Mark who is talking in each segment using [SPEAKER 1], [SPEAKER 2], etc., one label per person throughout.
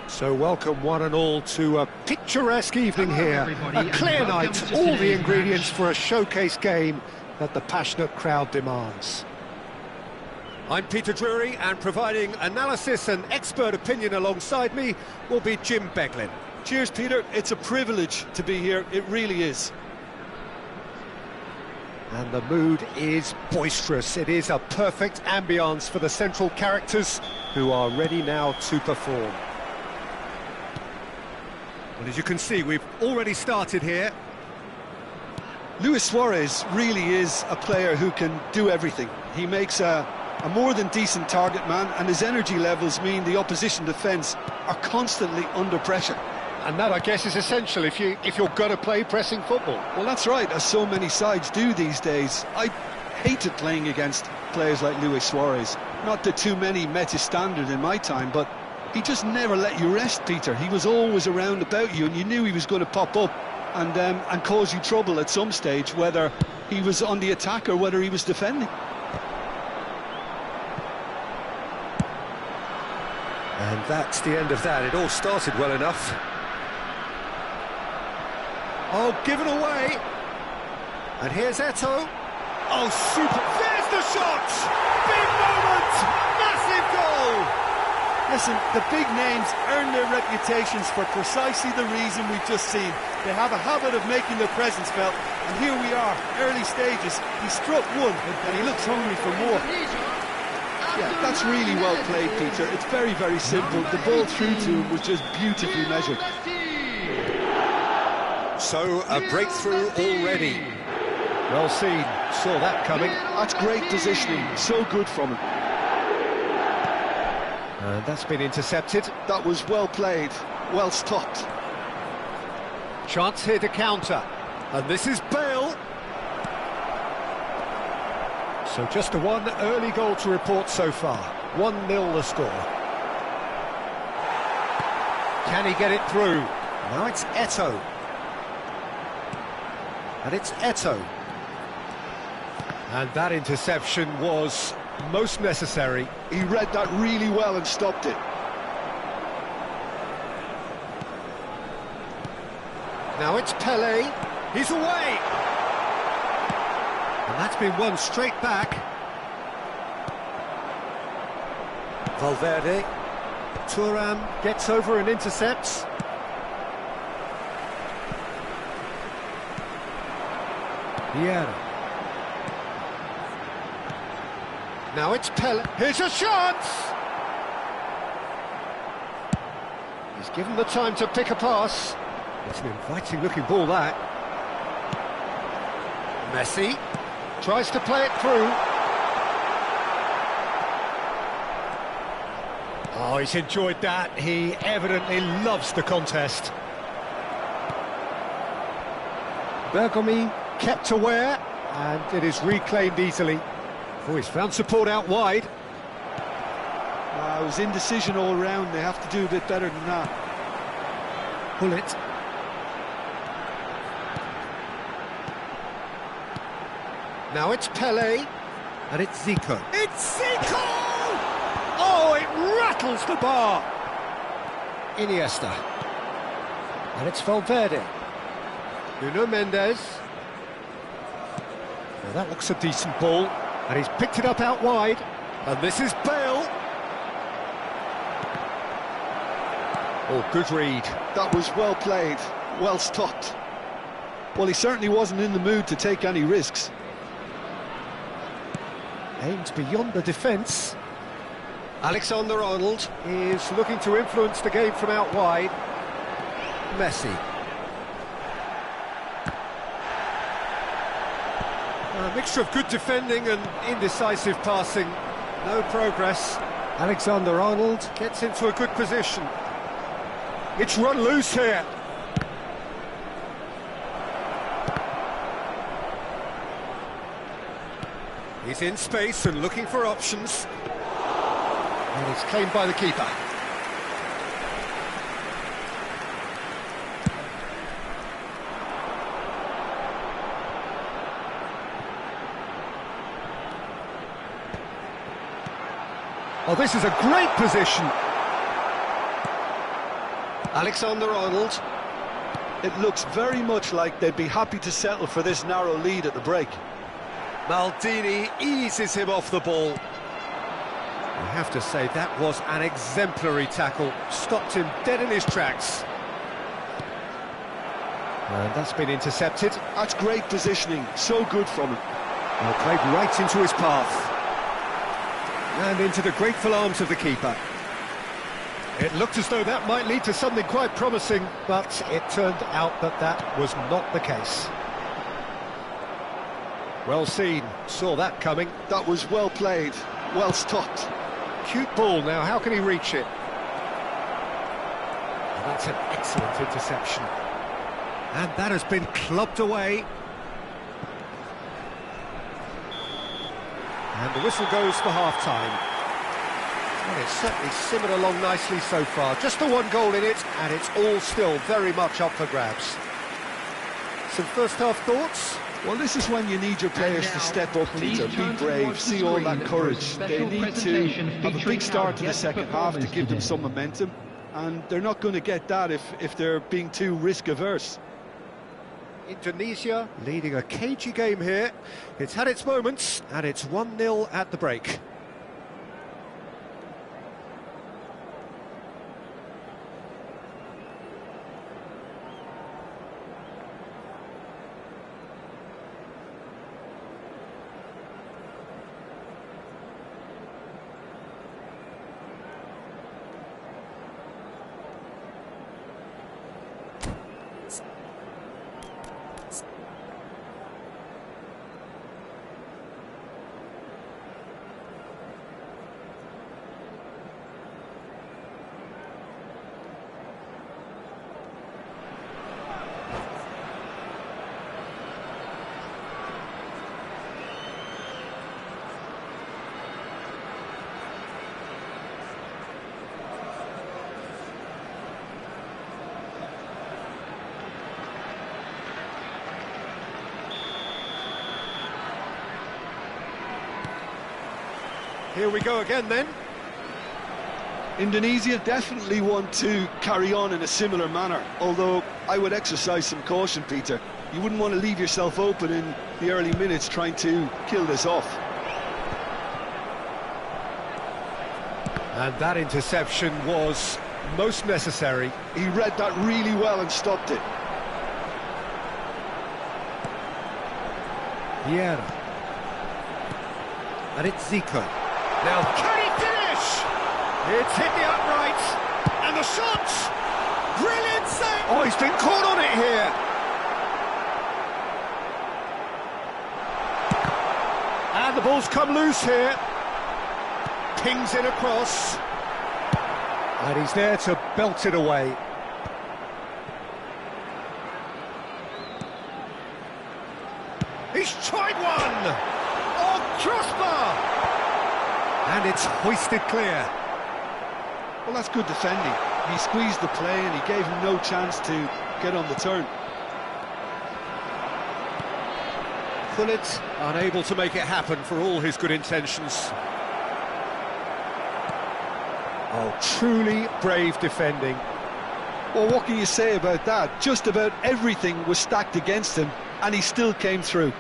[SPEAKER 1] So welcome one and all to a picturesque evening here, a clear night, all the ingredients for a showcase game that the passionate crowd demands. I'm Peter Drury, and providing analysis and expert opinion alongside me will be Jim Beglin.
[SPEAKER 2] Cheers, Peter. It's a privilege to be here, it really is.
[SPEAKER 1] And the mood is boisterous. It is a perfect ambience for the central characters who are ready now to perform. Well, as you can see, we've already started here.
[SPEAKER 2] Luis Suarez really is a player who can do everything. He makes a more than decent target man, and his energy levels mean the opposition defence are constantly under pressure.
[SPEAKER 1] And that, I guess, is essential if you're going to play pressing football.
[SPEAKER 2] Well, that's right, as so many sides do these days. I hated playing against players like Luis Suarez. Not that too many met his standard in my time, but he just never let you rest, Peter. He was always around about you, and you knew he was going to pop up and cause you trouble at some stage, whether he was on the attack or whether he was defending.
[SPEAKER 1] And that's the end of that. It all started well enough. Oh, given away. And here's Eto'o. Oh, super. There's the shot! Big moment! Massive goal!
[SPEAKER 2] Listen, the big names earn their reputations for precisely the reason we've just seen. They have a habit of making their presence felt, and here we are, early stages. He struck one, and he looks hungry for more. Yeah, that's really well played, Peter. It's very, very simple. The ball through to him was just beautifully measured.
[SPEAKER 1] So, a breakthrough already. Well seen, saw that coming.
[SPEAKER 2] That's great positioning, so good from him.
[SPEAKER 1] And that's been intercepted.
[SPEAKER 2] That was well played, well stopped.
[SPEAKER 1] Chance here to counter. And this is Bale. So just a one early goal to report so far. 1-0 the score. Can he get it through? Now it's Eto'o. And it's Eto'o. And that interception was most necessary.
[SPEAKER 2] He read that really well and stopped it.
[SPEAKER 1] Now it's Pelé. He's away. And that's been won straight back. Valverde. Thuram gets over and intercepts. Vieira. Now it's Pelé. Here's a chance! He's given the time to pick a pass. It's an inviting-looking ball, that. Messi tries to play it through. Oh, he's enjoyed that. He evidently loves the contest. Bergomi kept aware, and it is reclaimed easily. Oh, he's found support out wide.
[SPEAKER 2] It was indecision all round. They have to do a bit better than that.
[SPEAKER 1] Pull it. Now it's Pelé, and it's Zico. It's Zico! Oh, it rattles the bar! Iniesta. And it's Valverde. Nuno Mendes. Now that looks a decent ball, and he's picked it up out wide. And this is Bale. Oh, good read.
[SPEAKER 2] That was well played, well stopped. Well, he certainly wasn't in the mood to take any risks.
[SPEAKER 1] Aimed beyond the defence. Alexander-Arnold is looking to influence the game from out wide. Messi. A mixture of good defending and indecisive passing. No progress. Alexander-Arnold gets into a good position. It's run loose here. He's in space and looking for options. And it's claimed by the keeper. Oh, this is a great position. Alexander-Arnold.
[SPEAKER 2] It looks very much like they'd be happy to settle for this narrow lead at the break.
[SPEAKER 1] Maldini eases him off the ball. I have to say, that was an exemplary tackle. Stopped him dead in his tracks. And that's been intercepted.
[SPEAKER 2] That's great positioning, so good from him.
[SPEAKER 1] Well, played right into his path. And into the grateful arms of the keeper. It looked as though that might lead to something quite promising, but it turned out that that was not the case. Well seen, saw that coming.
[SPEAKER 2] That was well played, well stopped.
[SPEAKER 1] Cute ball now, how can he reach it? And that's an excellent interception. And that has been clubbed away. And the whistle goes for half-time. Well, it's certainly simmered along nicely so far. Just the one goal in it, and it's all still very much up for grabs. Some first-half thoughts?
[SPEAKER 2] Well, this is when you need your players to step up, Peter, be brave, see all that courage. They need to have a big start to the second half to give them some momentum, and they're not going to get that if they're being too risk-averse.
[SPEAKER 1] Indonesia leading a cagey game here. It's had its moments, and it's 1-0 at the break. Here we go again then.
[SPEAKER 2] Indonesia definitely want to carry on in a similar manner, although I would exercise some caution, Peter. You wouldn't want to leave yourself open in the early minutes trying to kill this off.
[SPEAKER 1] And that interception was most necessary.
[SPEAKER 2] He read that really well and stopped it.
[SPEAKER 1] Vieira. And it's Zico. Now, can he finish? It's hit the uprights. And the shot! Brilliant save! Oh, he's been caught on it here. And the ball's come loose here. Pings it across. And he's there to belt it away. He's tried one! Oh, crossbar! And it's hoisted clear.
[SPEAKER 2] Well, that's good defending. He squeezed the play and he gave him no chance to get on the turn.
[SPEAKER 1] Gullit unable to make it happen for all his good intentions. Oh, truly brave defending.
[SPEAKER 2] Well, what can you say about that? Just about everything was stacked against him, and he still came through.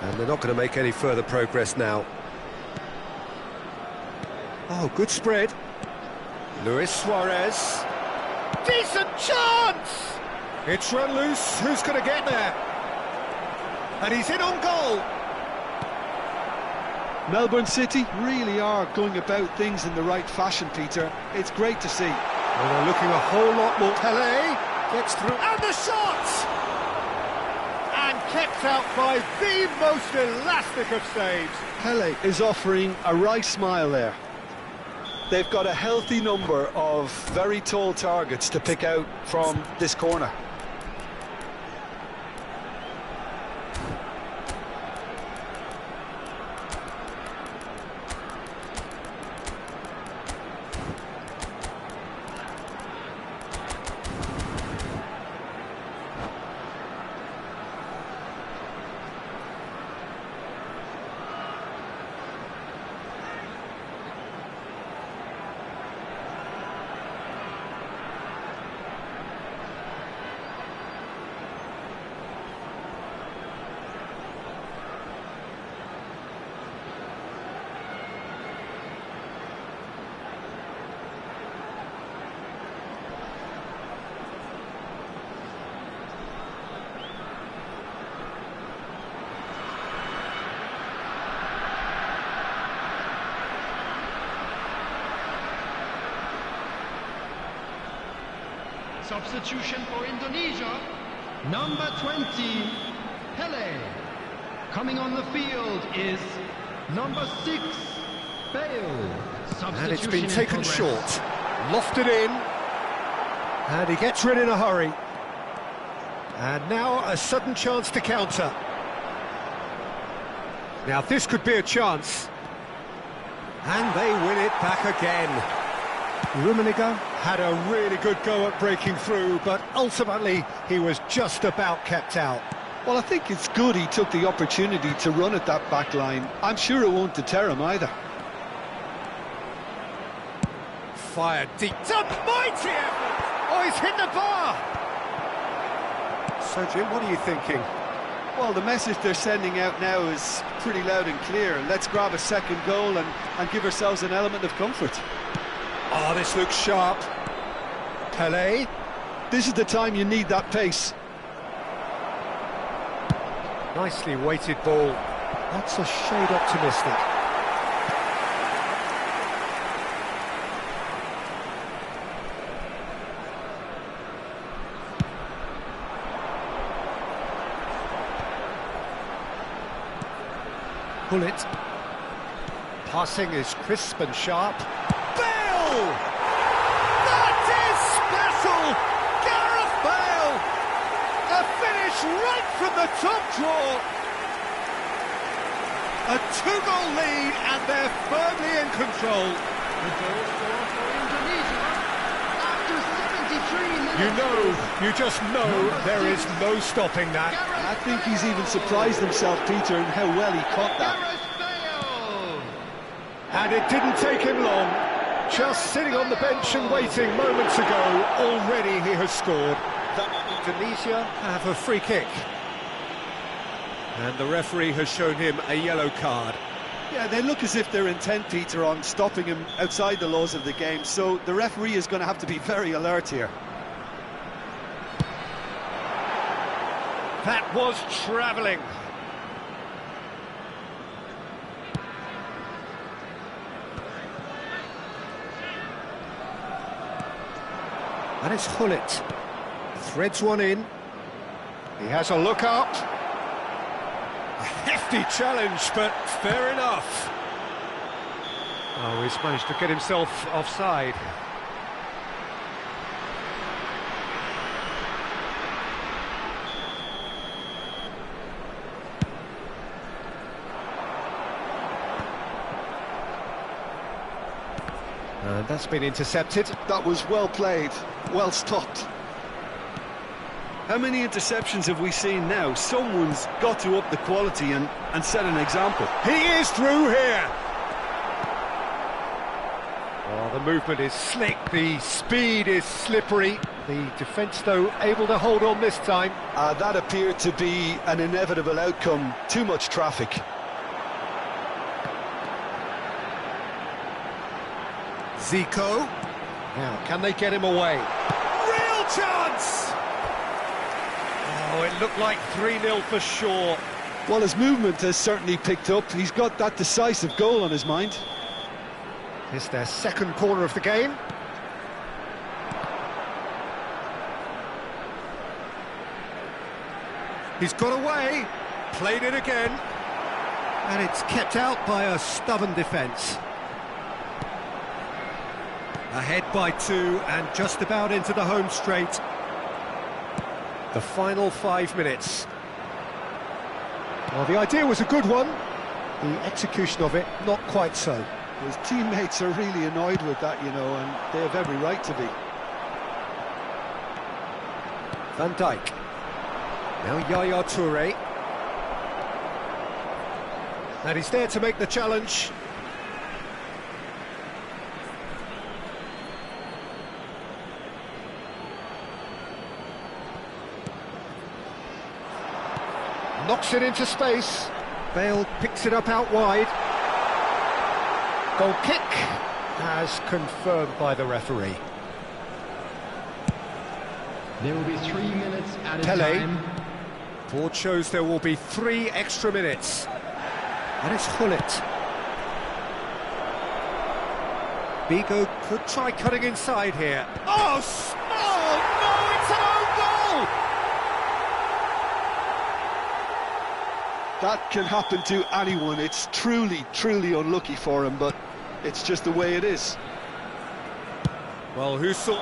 [SPEAKER 1] And they're not going to make any further progress now. Oh, good spread. Luis Suarez. Decent chance! It's run loose. Who's going to get there? And he's in on goal.
[SPEAKER 2] Melbourne City really are going about things in the right fashion, Peter. It's great to see.
[SPEAKER 1] Well, they're looking a whole lot more. Pelé gets through. And the shot! And kept out by the most elastic of saves.
[SPEAKER 2] Pelé is offering a right smile there. They've got a healthy number of very tall targets to pick out from this corner.
[SPEAKER 3] Substitution for Indonesia, number 20, Pelé. Coming on the field is number 6, Bale.
[SPEAKER 1] And it's been taken short, lofted in, and he gets rid in a hurry. And now a sudden chance to counter. Now this could be a chance. And they win it back again. Rummenigge had a really good go at breaking through, but ultimately he was just about kept out.
[SPEAKER 2] Well, I think it's good he took the opportunity to run at that back line. I'm sure it won't deter him either.
[SPEAKER 1] Fired deep. It's a mighty effort! Oh, he's hit the bar! So, Jim, what are you thinking?
[SPEAKER 2] Well, the message they're sending out now is pretty loud and clear. Let's grab a second goal and give ourselves an element of comfort.
[SPEAKER 1] Oh, this looks sharp. Pelé.
[SPEAKER 2] This is the time you need that pace.
[SPEAKER 1] Nicely weighted ball. That's a shade optimistic. Gullit. Passing is crisp and sharp. Bale! That is special! Gareth Bale! A finish right from the top draw. A 2-goal lead and they're firmly in control.
[SPEAKER 3] The goal scored for Indonesia after 73 minutes.
[SPEAKER 1] You just know there is no stopping that.
[SPEAKER 2] I think he's even surprised himself, Peter, in how well he caught that.
[SPEAKER 1] And it didn't take him long. Just sitting on the bench and waiting moments ago, already he has scored. Indonesia have a free kick. And the referee has shown him a yellow card.
[SPEAKER 2] Yeah, they look as if they're intent, Peter, on stopping him outside the laws of the game, so the referee is going to have to be very alert here.
[SPEAKER 1] That was travelling. And it's Hullet. Threads one in. He has a look up. A hefty challenge, but fair enough. Oh, he's managed to get himself offside. And that's been intercepted.
[SPEAKER 2] That was well played, well stopped. How many interceptions have we seen now? Someone's got to up the quality and set an example.
[SPEAKER 1] He is through here. Oh, the movement is slick, the speed is slippery. The defence, though, able to hold on this time.
[SPEAKER 2] That appeared to be an inevitable outcome. Too much traffic.
[SPEAKER 1] Zico. Now, can they get him away? Real chance! Oh, it looked like 3-0 for sure.
[SPEAKER 2] Well, his movement has certainly picked up. He's got that decisive goal on his mind.
[SPEAKER 1] It's their second corner of the game. He's got away, played it again, and it's kept out by a stubborn defence. Ahead by 2 and just about into the home straight. The final 5 minutes. Well, the idea was a good one. The execution of it, not quite so.
[SPEAKER 2] His teammates are really annoyed with that, you know, and they have every right to be.
[SPEAKER 1] Van Dijk. Now Yaya Toure. And he's there to make the challenge. Knocks it into space. Bale picks it up out wide. Goal kick, as confirmed by the referee.
[SPEAKER 3] There will be 3 minutes at a
[SPEAKER 1] Pele.
[SPEAKER 3] time.
[SPEAKER 1] Board shows there will be 3 extra minutes. And it's Hullet. Bigo could try cutting inside here. Oh, small! No, it's an own goal!
[SPEAKER 2] That can happen to anyone. It's truly, truly unlucky for him, but it's just the way it is.
[SPEAKER 1] Well, who saw...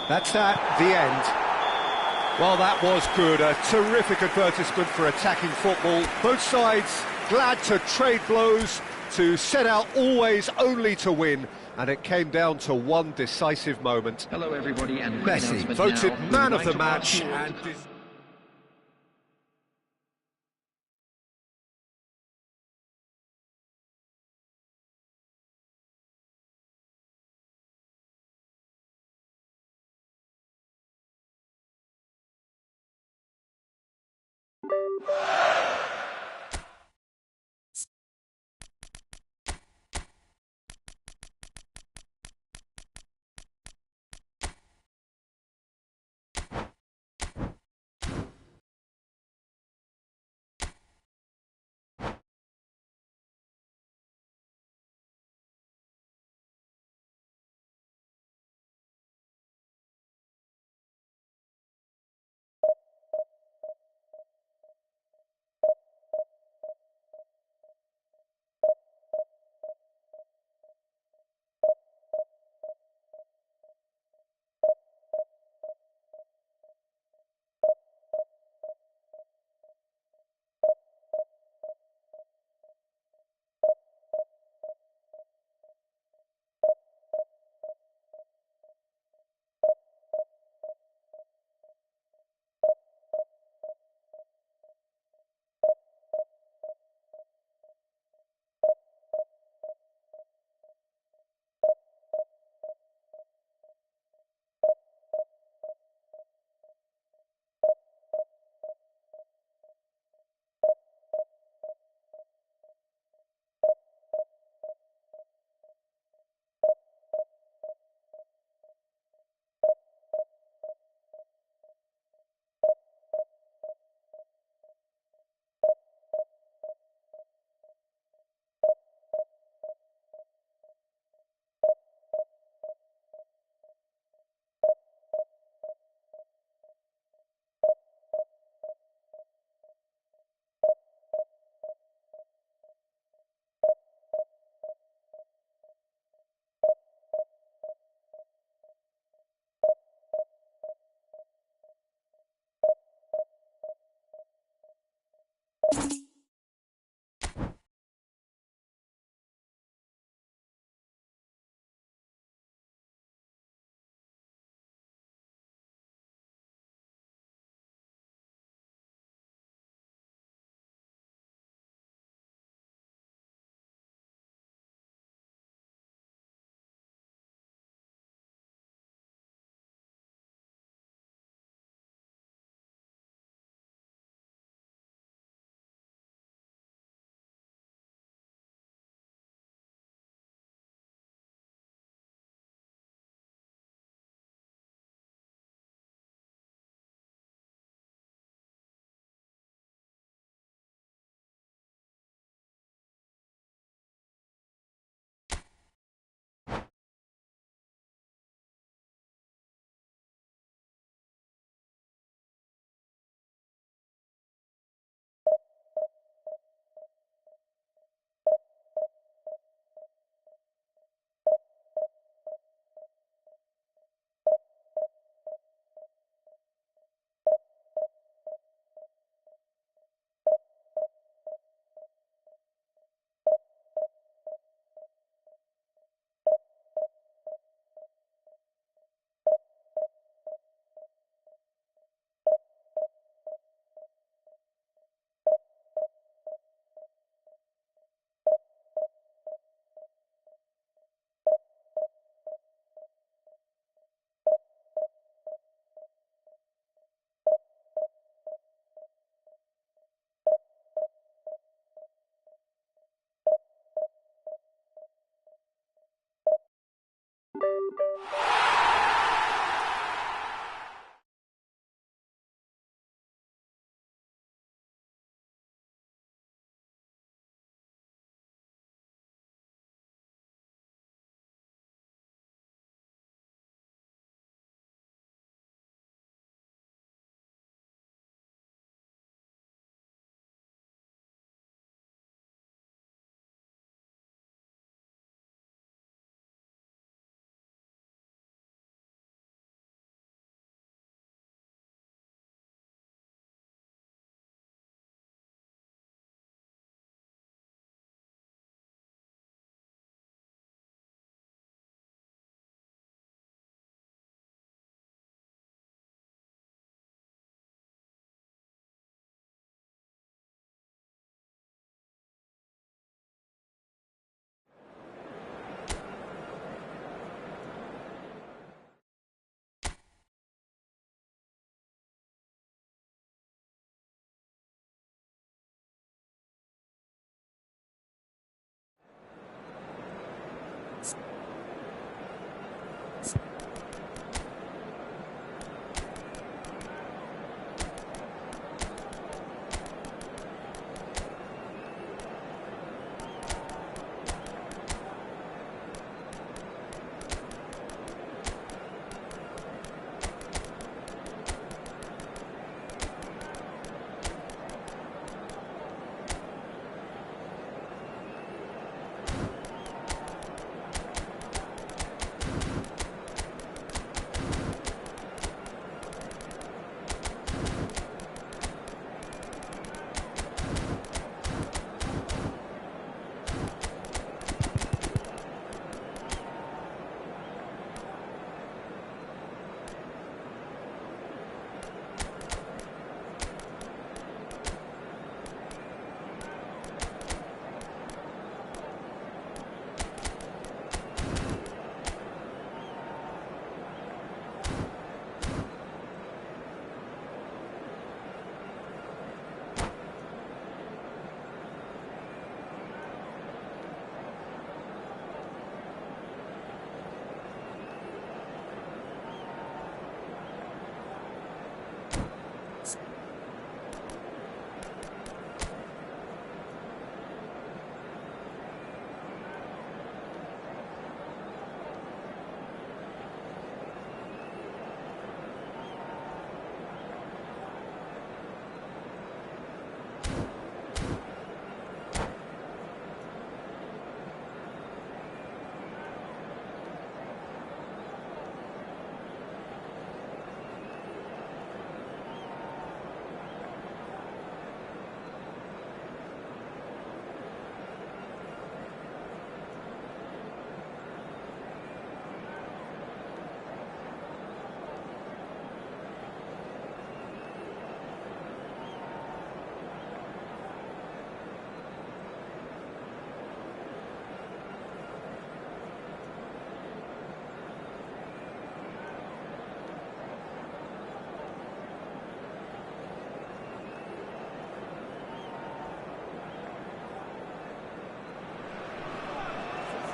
[SPEAKER 1] That's that, the end. Well, that was good. A terrific advertisement for attacking football. Both sides glad to trade blows, to set out always only to win. And it came down to one decisive moment.
[SPEAKER 4] Hello, everybody, and
[SPEAKER 1] Messi voted man of the match. And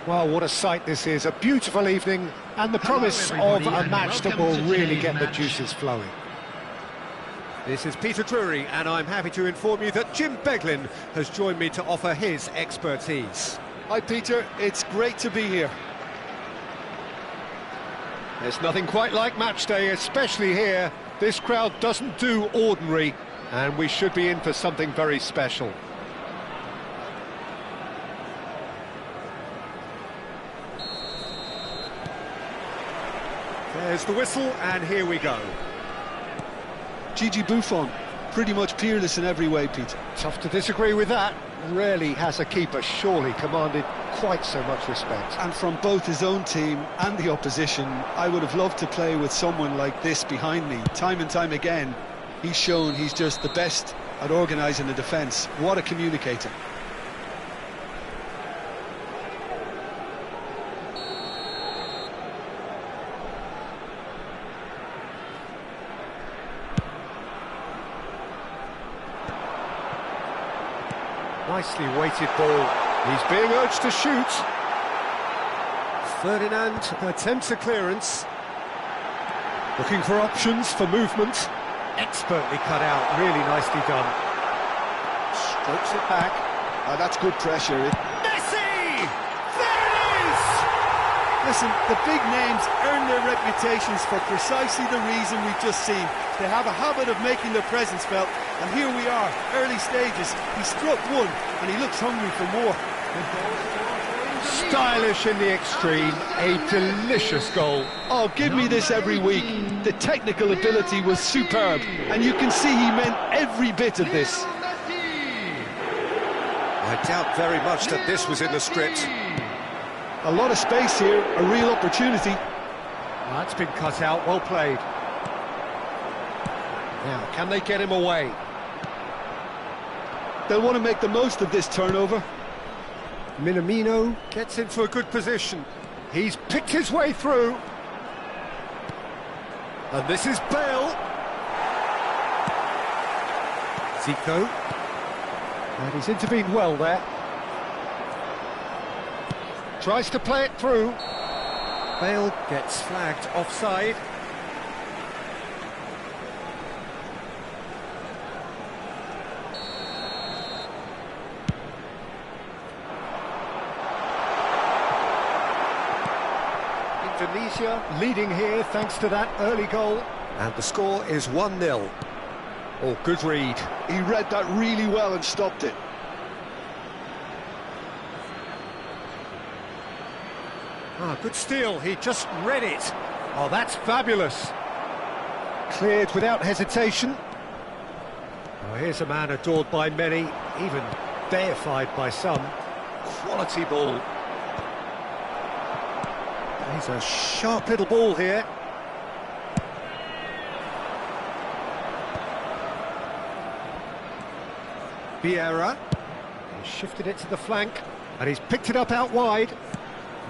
[SPEAKER 1] Well, what a sight this is. A beautiful evening and the promise of a match that will really get the juices flowing.
[SPEAKER 4] This is Peter Drury, and I'm happy to inform you that Jim Beglin has joined me to offer his expertise.
[SPEAKER 2] Hi Peter, it's great to be here.
[SPEAKER 1] There's nothing quite like match day, especially here. This crowd doesn't do ordinary, and we should be in for something very special.
[SPEAKER 4] There's the whistle, and here we go.
[SPEAKER 2] Gigi Buffon, pretty much peerless in every way, Peter.
[SPEAKER 1] Tough to disagree with that. Rarely has a keeper surely commanded quite so much respect.
[SPEAKER 2] And from both his own team and the opposition, I would have loved to play with someone like this behind me. Time and time again, he's shown he's just the best at organising the defence. What a communicator.
[SPEAKER 1] Nicely weighted ball. He's being urged to shoot.
[SPEAKER 4] Ferdinand attempts a clearance.
[SPEAKER 1] Looking for options for movement. Expertly cut out, really nicely done. Strokes it back.
[SPEAKER 2] That's good pressure.
[SPEAKER 4] Messi! There it is!
[SPEAKER 5] Listen, the big names earn their reputations for precisely the reason we've just seen. They have a habit of making their presence felt, and here we are, early stages. He struck one, and he looks hungry for more.
[SPEAKER 1] Stylish in the extreme, a delicious goal.
[SPEAKER 2] Oh, give me this every week. The technical ability was superb, and you can see he meant every bit of this.
[SPEAKER 4] I doubt very much that this was in the script.
[SPEAKER 2] A lot of space here, a real opportunity.
[SPEAKER 1] That's been cut out, well played. Now, can they get him away?
[SPEAKER 2] They'll want to make the most of this turnover.
[SPEAKER 1] Minamino gets into a good position. He's picked his way through. And this is Bale. Zico. And he's intervened well there. Tries to play it through.
[SPEAKER 4] Bale gets flagged offside.
[SPEAKER 1] Indonesia leading here thanks to that early goal.
[SPEAKER 4] And the score is 1-0.
[SPEAKER 1] Oh, good read.
[SPEAKER 2] He read that really well and stopped it.
[SPEAKER 1] Ah, good steal, he just read it. Oh, that's fabulous. Cleared without hesitation. Oh, here's a man adored by many, even deified by some. Quality ball. He's a sharp little ball here. Vieira. He's shifted it to the flank, and he's picked it up out wide.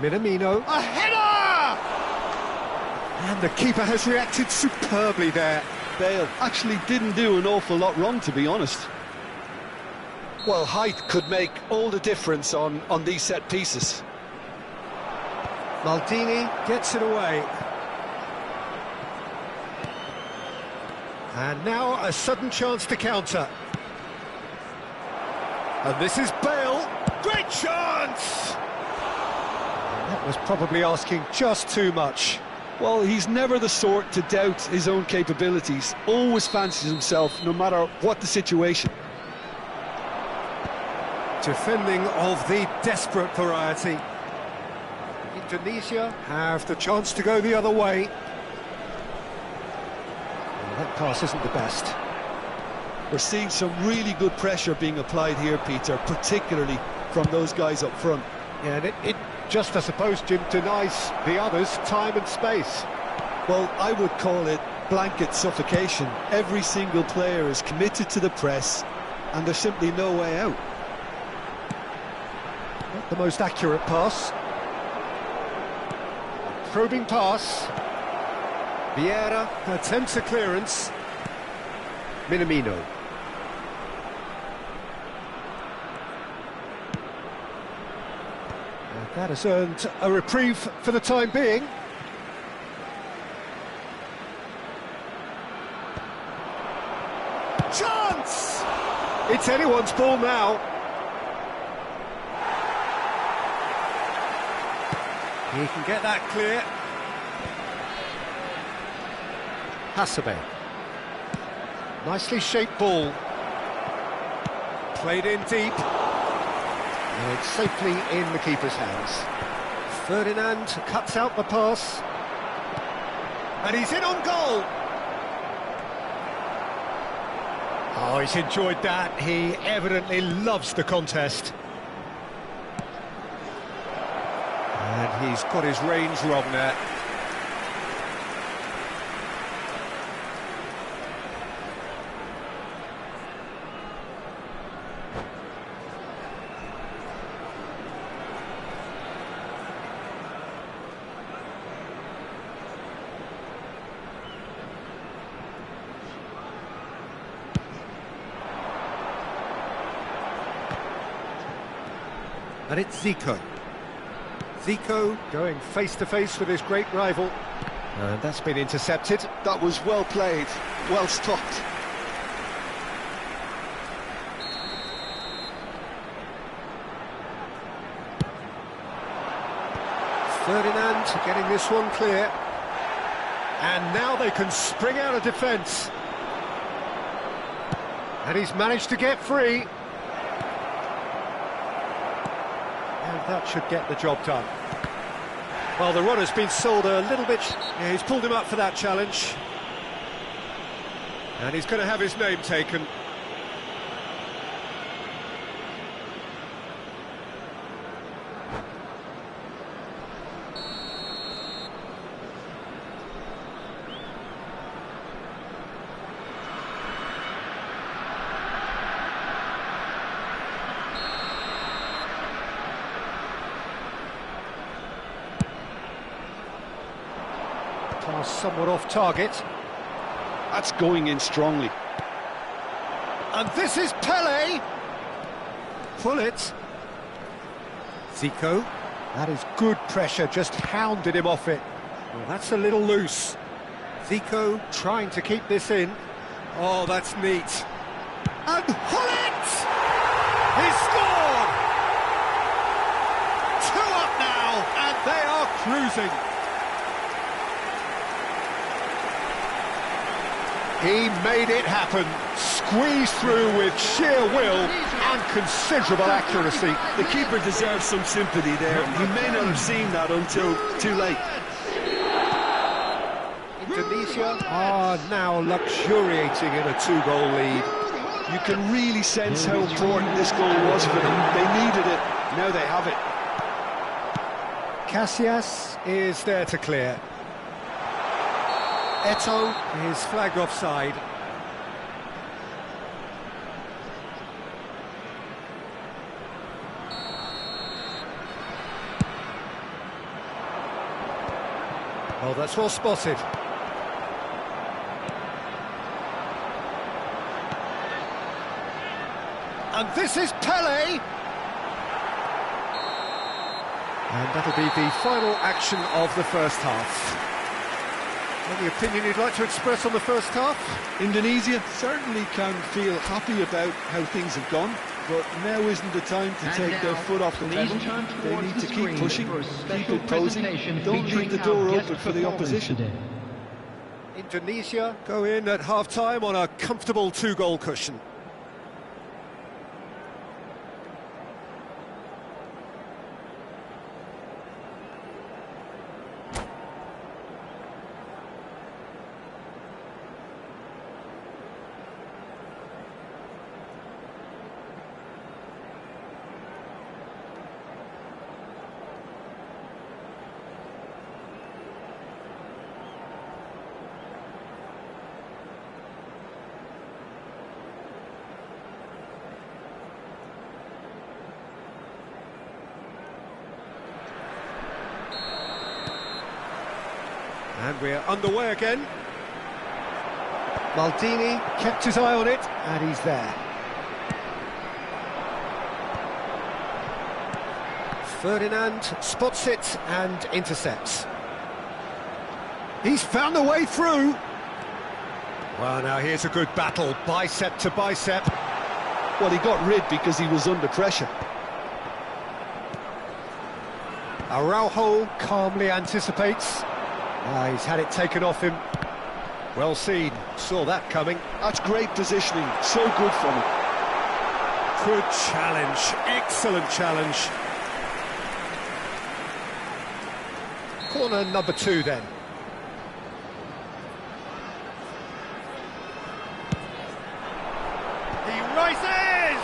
[SPEAKER 1] Minamino. A header! And the keeper has reacted superbly there.
[SPEAKER 2] Bale actually didn't do an awful lot wrong, to be honest. Well, height could make all the difference on these set pieces.
[SPEAKER 1] Maldini gets it away. And now a sudden chance to counter. And this is Bale. Great chance! That was probably asking just too much.
[SPEAKER 2] Well, he's never the sort to doubt his own capabilities. Always fancies himself, no matter what the situation.
[SPEAKER 4] Defending of the desperate variety.
[SPEAKER 1] Indonesia have the chance to go the other way. Well, that pass isn't the best.
[SPEAKER 2] We're seeing some really good pressure being applied here, Peter, particularly from those guys up front.
[SPEAKER 1] Yeah, and it just, I suppose, Jim, denies the others time and space.
[SPEAKER 2] Well, I would call it blanket suffocation. Every single player is committed to the press, and there's simply no way out.
[SPEAKER 1] Not the most accurate pass. Probing pass. Vieira attempts a clearance. Minamino. That has earned a reprieve for the time being. Chance! It's anyone's ball now.
[SPEAKER 4] He can get that clear.
[SPEAKER 1] Hasabe. Nicely shaped ball.
[SPEAKER 4] Played in deep.
[SPEAKER 1] And it's safely in the keeper's hands.
[SPEAKER 4] Ferdinand cuts out the pass. And he's in on goal.
[SPEAKER 1] Oh, he's enjoyed that. He evidently loves the contest.
[SPEAKER 4] And he's got his range wrong there. And it's Zico. Zico going face-to-face with his great rival. And that's been intercepted.
[SPEAKER 2] That was well played, well stopped.
[SPEAKER 4] Ferdinand getting this one clear. And now they can spring out of defence. And he's managed to get free. And that should get the job done. Well, the runner's been sold a little bit. Yeah, he's pulled him up for that challenge. And he's going to have his name taken.
[SPEAKER 1] Pass somewhat off target.
[SPEAKER 2] That's going in strongly.
[SPEAKER 1] And this is Pele.
[SPEAKER 4] Pull it. Zico.
[SPEAKER 1] That is good pressure, just hounded him off it.
[SPEAKER 4] Well, that's a little loose. Zico trying to keep this in. Oh, that's neat. And Hullet! He's scored! 2 up now, and they are cruising.
[SPEAKER 1] He made it happen, squeezed through with sheer will and considerable accuracy.
[SPEAKER 2] The keeper deserves some sympathy there. He may not have seen that until too late.
[SPEAKER 1] Indonesia are now luxuriating in a 2-goal lead.
[SPEAKER 2] You can really sense how important this goal was for them. They needed it, now they have it.
[SPEAKER 4] Casillas is there to clear. Eto'o is flagged offside. Oh, that's well spotted.
[SPEAKER 1] And this is Pele.
[SPEAKER 4] And that'll be the final action of the first half. Any opinion you'd like to express on the first half?
[SPEAKER 2] Indonesia certainly can feel happy about how things have gone, but now isn't the time to take their foot off the pedal. They need to keep pushing, keep imposing, don't leave the door open for the opposition.
[SPEAKER 4] Indonesia go in at half-time on a comfortable 2-goal cushion. And we're underway again.
[SPEAKER 1] Maldini kept his eye on it, and he's there. Ferdinand spots it and intercepts. He's found the way through. Well, now here's a good battle, bicep to bicep.
[SPEAKER 2] Well, he got rid because he was under pressure.
[SPEAKER 1] Araujo calmly anticipates. He's had it taken off him. Well seen, saw that coming.
[SPEAKER 2] That's great positioning, so good from him.
[SPEAKER 4] Good challenge, excellent challenge.
[SPEAKER 1] Corner number 2 then.
[SPEAKER 4] He rises!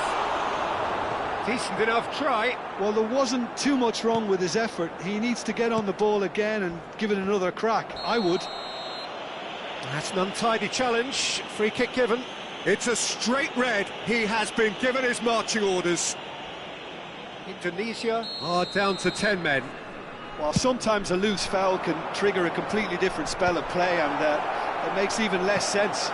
[SPEAKER 4] Decent enough try.
[SPEAKER 2] Well, there wasn't too much wrong with his effort. He needs to get on the ball again and give it another crack. I would.
[SPEAKER 1] That's an untidy challenge. Free kick given.
[SPEAKER 4] It's a straight red. He has been given his marching orders.
[SPEAKER 1] Indonesia are down to 10 men.
[SPEAKER 2] Well, sometimes a loose foul can trigger a completely different spell of play, and it makes even less sense.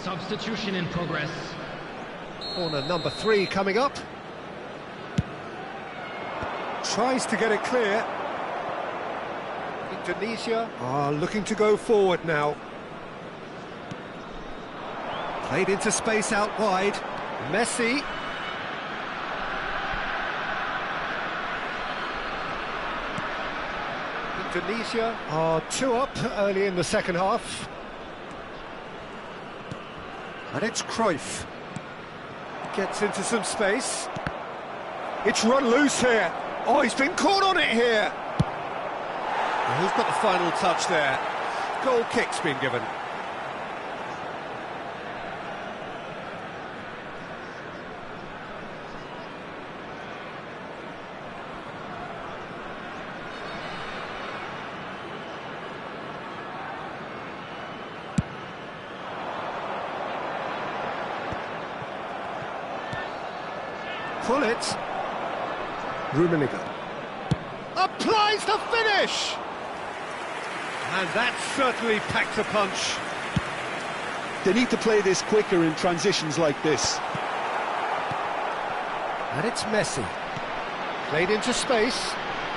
[SPEAKER 3] Substitution in progress.
[SPEAKER 1] Corner number 3 coming up. Tries to get it clear. Indonesia are looking to go forward now. Played into space out wide. Messi. Indonesia are 2 up early in the second half. And it's Cruyff. Gets into some space. It's run loose here. Oh, he's been caught on it here.
[SPEAKER 4] And who's got the final touch there? Goal kick's been given.
[SPEAKER 1] Pull it. Rummenigge applies the finish,
[SPEAKER 4] And that certainly packed a punch.
[SPEAKER 2] They need to play this quicker in transitions like this.
[SPEAKER 1] and it's Messi. Played into space.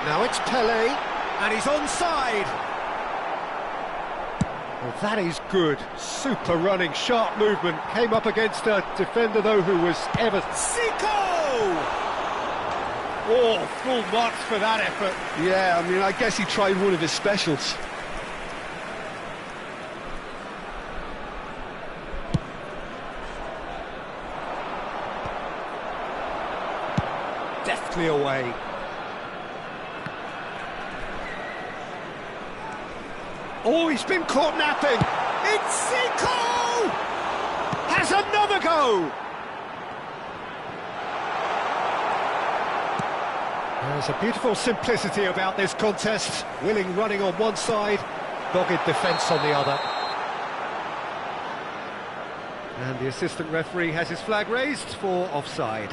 [SPEAKER 1] Now it's Pelé,
[SPEAKER 4] And he's onside.
[SPEAKER 1] well, that is good. Super running, sharp movement. Came up against a defender though who was ever.
[SPEAKER 4] Zico! Oh, full marks for that effort.
[SPEAKER 2] Yeah, I mean, I guess he tried one of his specials.
[SPEAKER 1] Deftly away. Oh, he's been caught napping.
[SPEAKER 4] It's Zico!
[SPEAKER 1] Has another go. There's a beautiful simplicity about this contest. Willing running on one side, dogged defence on the other. And the assistant referee has his flag raised for offside.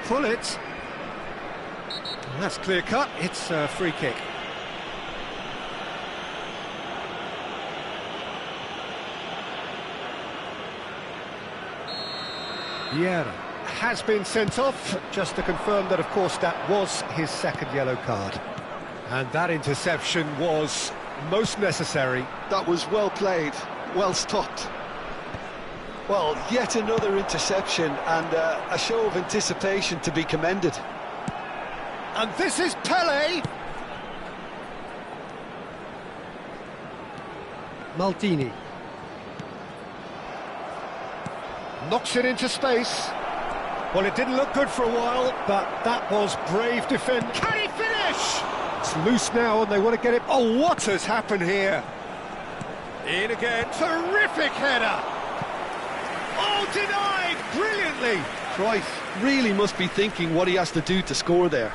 [SPEAKER 1] Pull it. And that's clear cut. It's a free kick. Vieira has been sent off, just to confirm that, of course, that was his second yellow card. And that interception was most necessary.
[SPEAKER 2] That was well played, well stopped. Well, yet another interception and a show of anticipation to be commended.
[SPEAKER 1] And this is Pele. Maldini. Knocks it into space. Well, it didn't look good for a while, but that was brave defend. Can he finish? It's loose now, and they want to get it. Oh, what has happened here? In again. Terrific header. Oh, denied brilliantly.
[SPEAKER 2] Cruyff really must be thinking what he has to do to score there.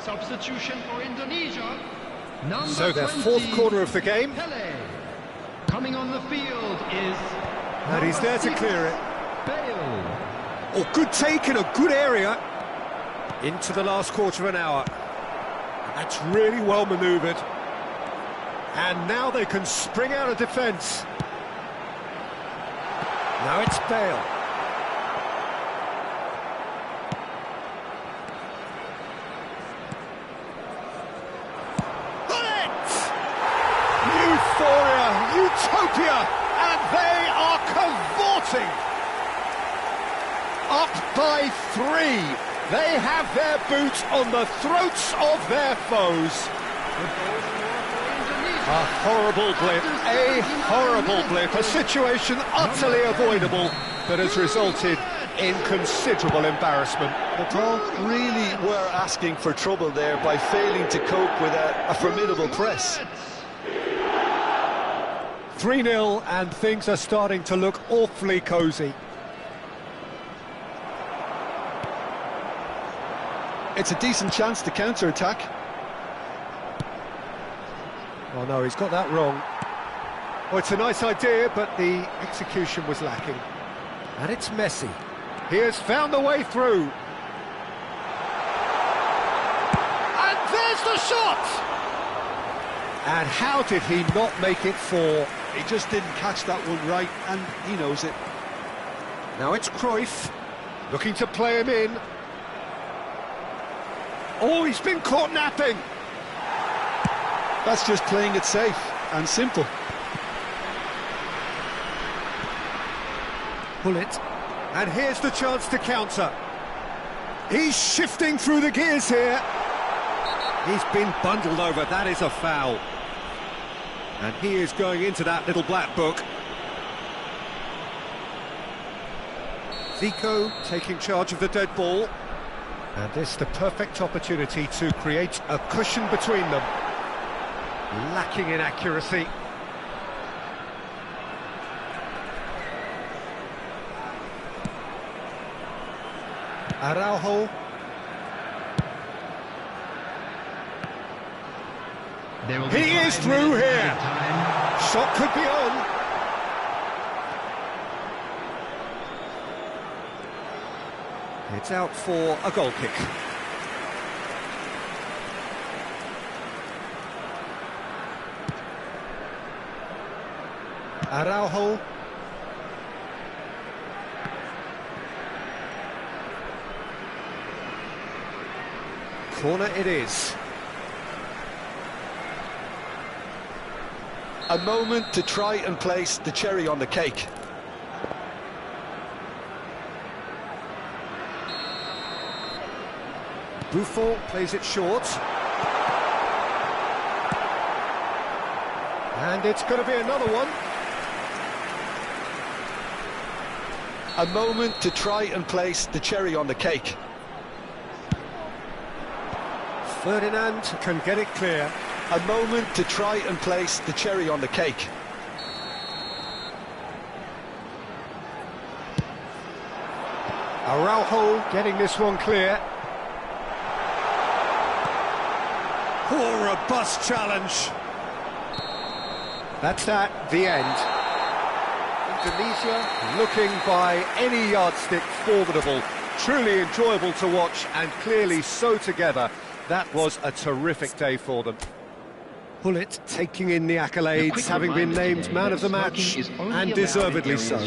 [SPEAKER 3] Substitution for Indonesia. Number
[SPEAKER 1] So their
[SPEAKER 3] 20,
[SPEAKER 1] fourth quarter of the game.
[SPEAKER 3] Pele. Coming on the field is...
[SPEAKER 1] And he's there to clear it.
[SPEAKER 3] Bale.
[SPEAKER 1] Oh, good take in a good area. Into the last quarter of an hour. That's really well manoeuvred. And now they can spring out of defence. Now it's Bale. Euphoria, utopia, and they are cavorting. Up by 3. They have their boot on the throats of their foes. A horrible blip, a situation utterly avoidable that has resulted in considerable embarrassment.
[SPEAKER 2] The Paul really were asking for trouble there by failing to cope with a formidable press.
[SPEAKER 1] 3-0, and things are starting to look awfully cosy.
[SPEAKER 2] It's a decent chance to counter-attack.
[SPEAKER 1] Oh no, he's got that wrong. Oh, it's a nice idea, but the execution was lacking. And it's Messi. He has found the way through. And there's the shot! And how did he not make it 4?
[SPEAKER 2] He just didn't catch that one right, and he knows it.
[SPEAKER 1] Now it's Cruyff, looking to play him in. Oh, he's been caught napping.
[SPEAKER 2] That's just playing it safe and simple.
[SPEAKER 1] Pull it. And here's the chance to counter. He's shifting through the gears here. He's been bundled over, that is a foul. And he is going into that little black book. Zico taking charge of the dead ball. And this the perfect opportunity to create a cushion between them. Lacking in accuracy. Araujo. He is through here. Shot could be on. It's out for a goal kick. Araujo. Corner it is.
[SPEAKER 2] A moment to try and place the cherry on the cake.
[SPEAKER 1] Buffon plays it short. And it's going to be another one.
[SPEAKER 2] A moment to try and place the cherry on the cake.
[SPEAKER 1] Ferdinand can get it clear.
[SPEAKER 2] A moment to try and place the cherry on the cake.
[SPEAKER 1] Araujo getting this one clear. Oh, robust challenge. That's that, the end. Indonesia looking by any yardstick formidable. Truly enjoyable to watch and clearly so together. That was a terrific day for them. Pullet taking in the accolades, having been named man of the match, and deservedly so.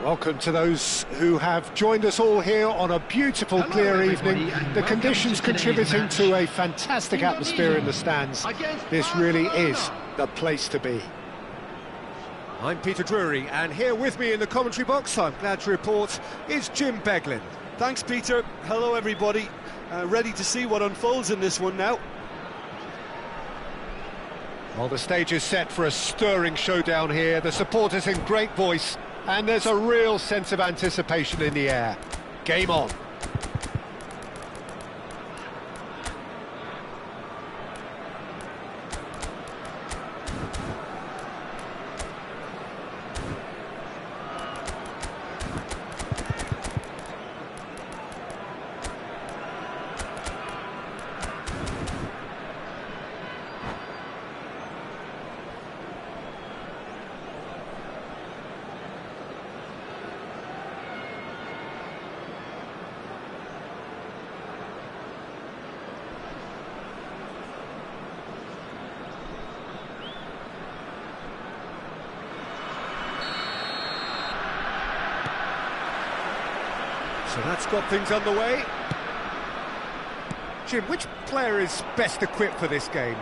[SPEAKER 1] Welcome to those who have joined us all here on a beautiful, clear evening. The conditions contributing to a fantastic atmosphere in the stands. This really is the place to be.
[SPEAKER 4] I'm Peter Drury, and here with me in the commentary box, I'm glad to report, is Jim Beglin.
[SPEAKER 5] Thanks, Peter. Hello, everybody. Ready to see what unfolds in this one now.
[SPEAKER 1] Well, the stage is set for a stirring showdown here. The supporters in great voice, and there's a real sense of anticipation in the air. Game on.
[SPEAKER 4] So that's got things underway. Jim, which player is best equipped for this game?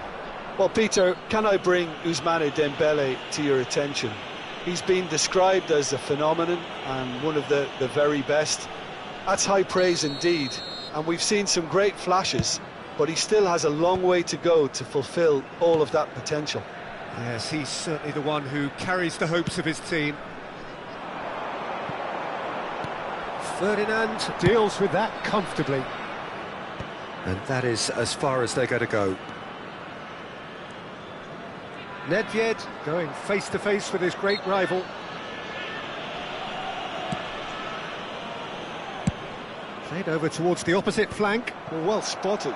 [SPEAKER 5] Well, Peter, can I bring Ousmane Dembele to your attention? He's been described as a phenomenon and one of the very best. That's high praise indeed, and we've seen some great flashes, but he still has a long way to go to fulfill all of that potential.
[SPEAKER 4] Yes, he's certainly the one who carries the hopes of his team. Ferdinand
[SPEAKER 1] Deals with that comfortably.
[SPEAKER 4] and that is as far as they're going to go. Nedved going face-to-face with his great rival. Played over towards the opposite flank.
[SPEAKER 2] Well spotted.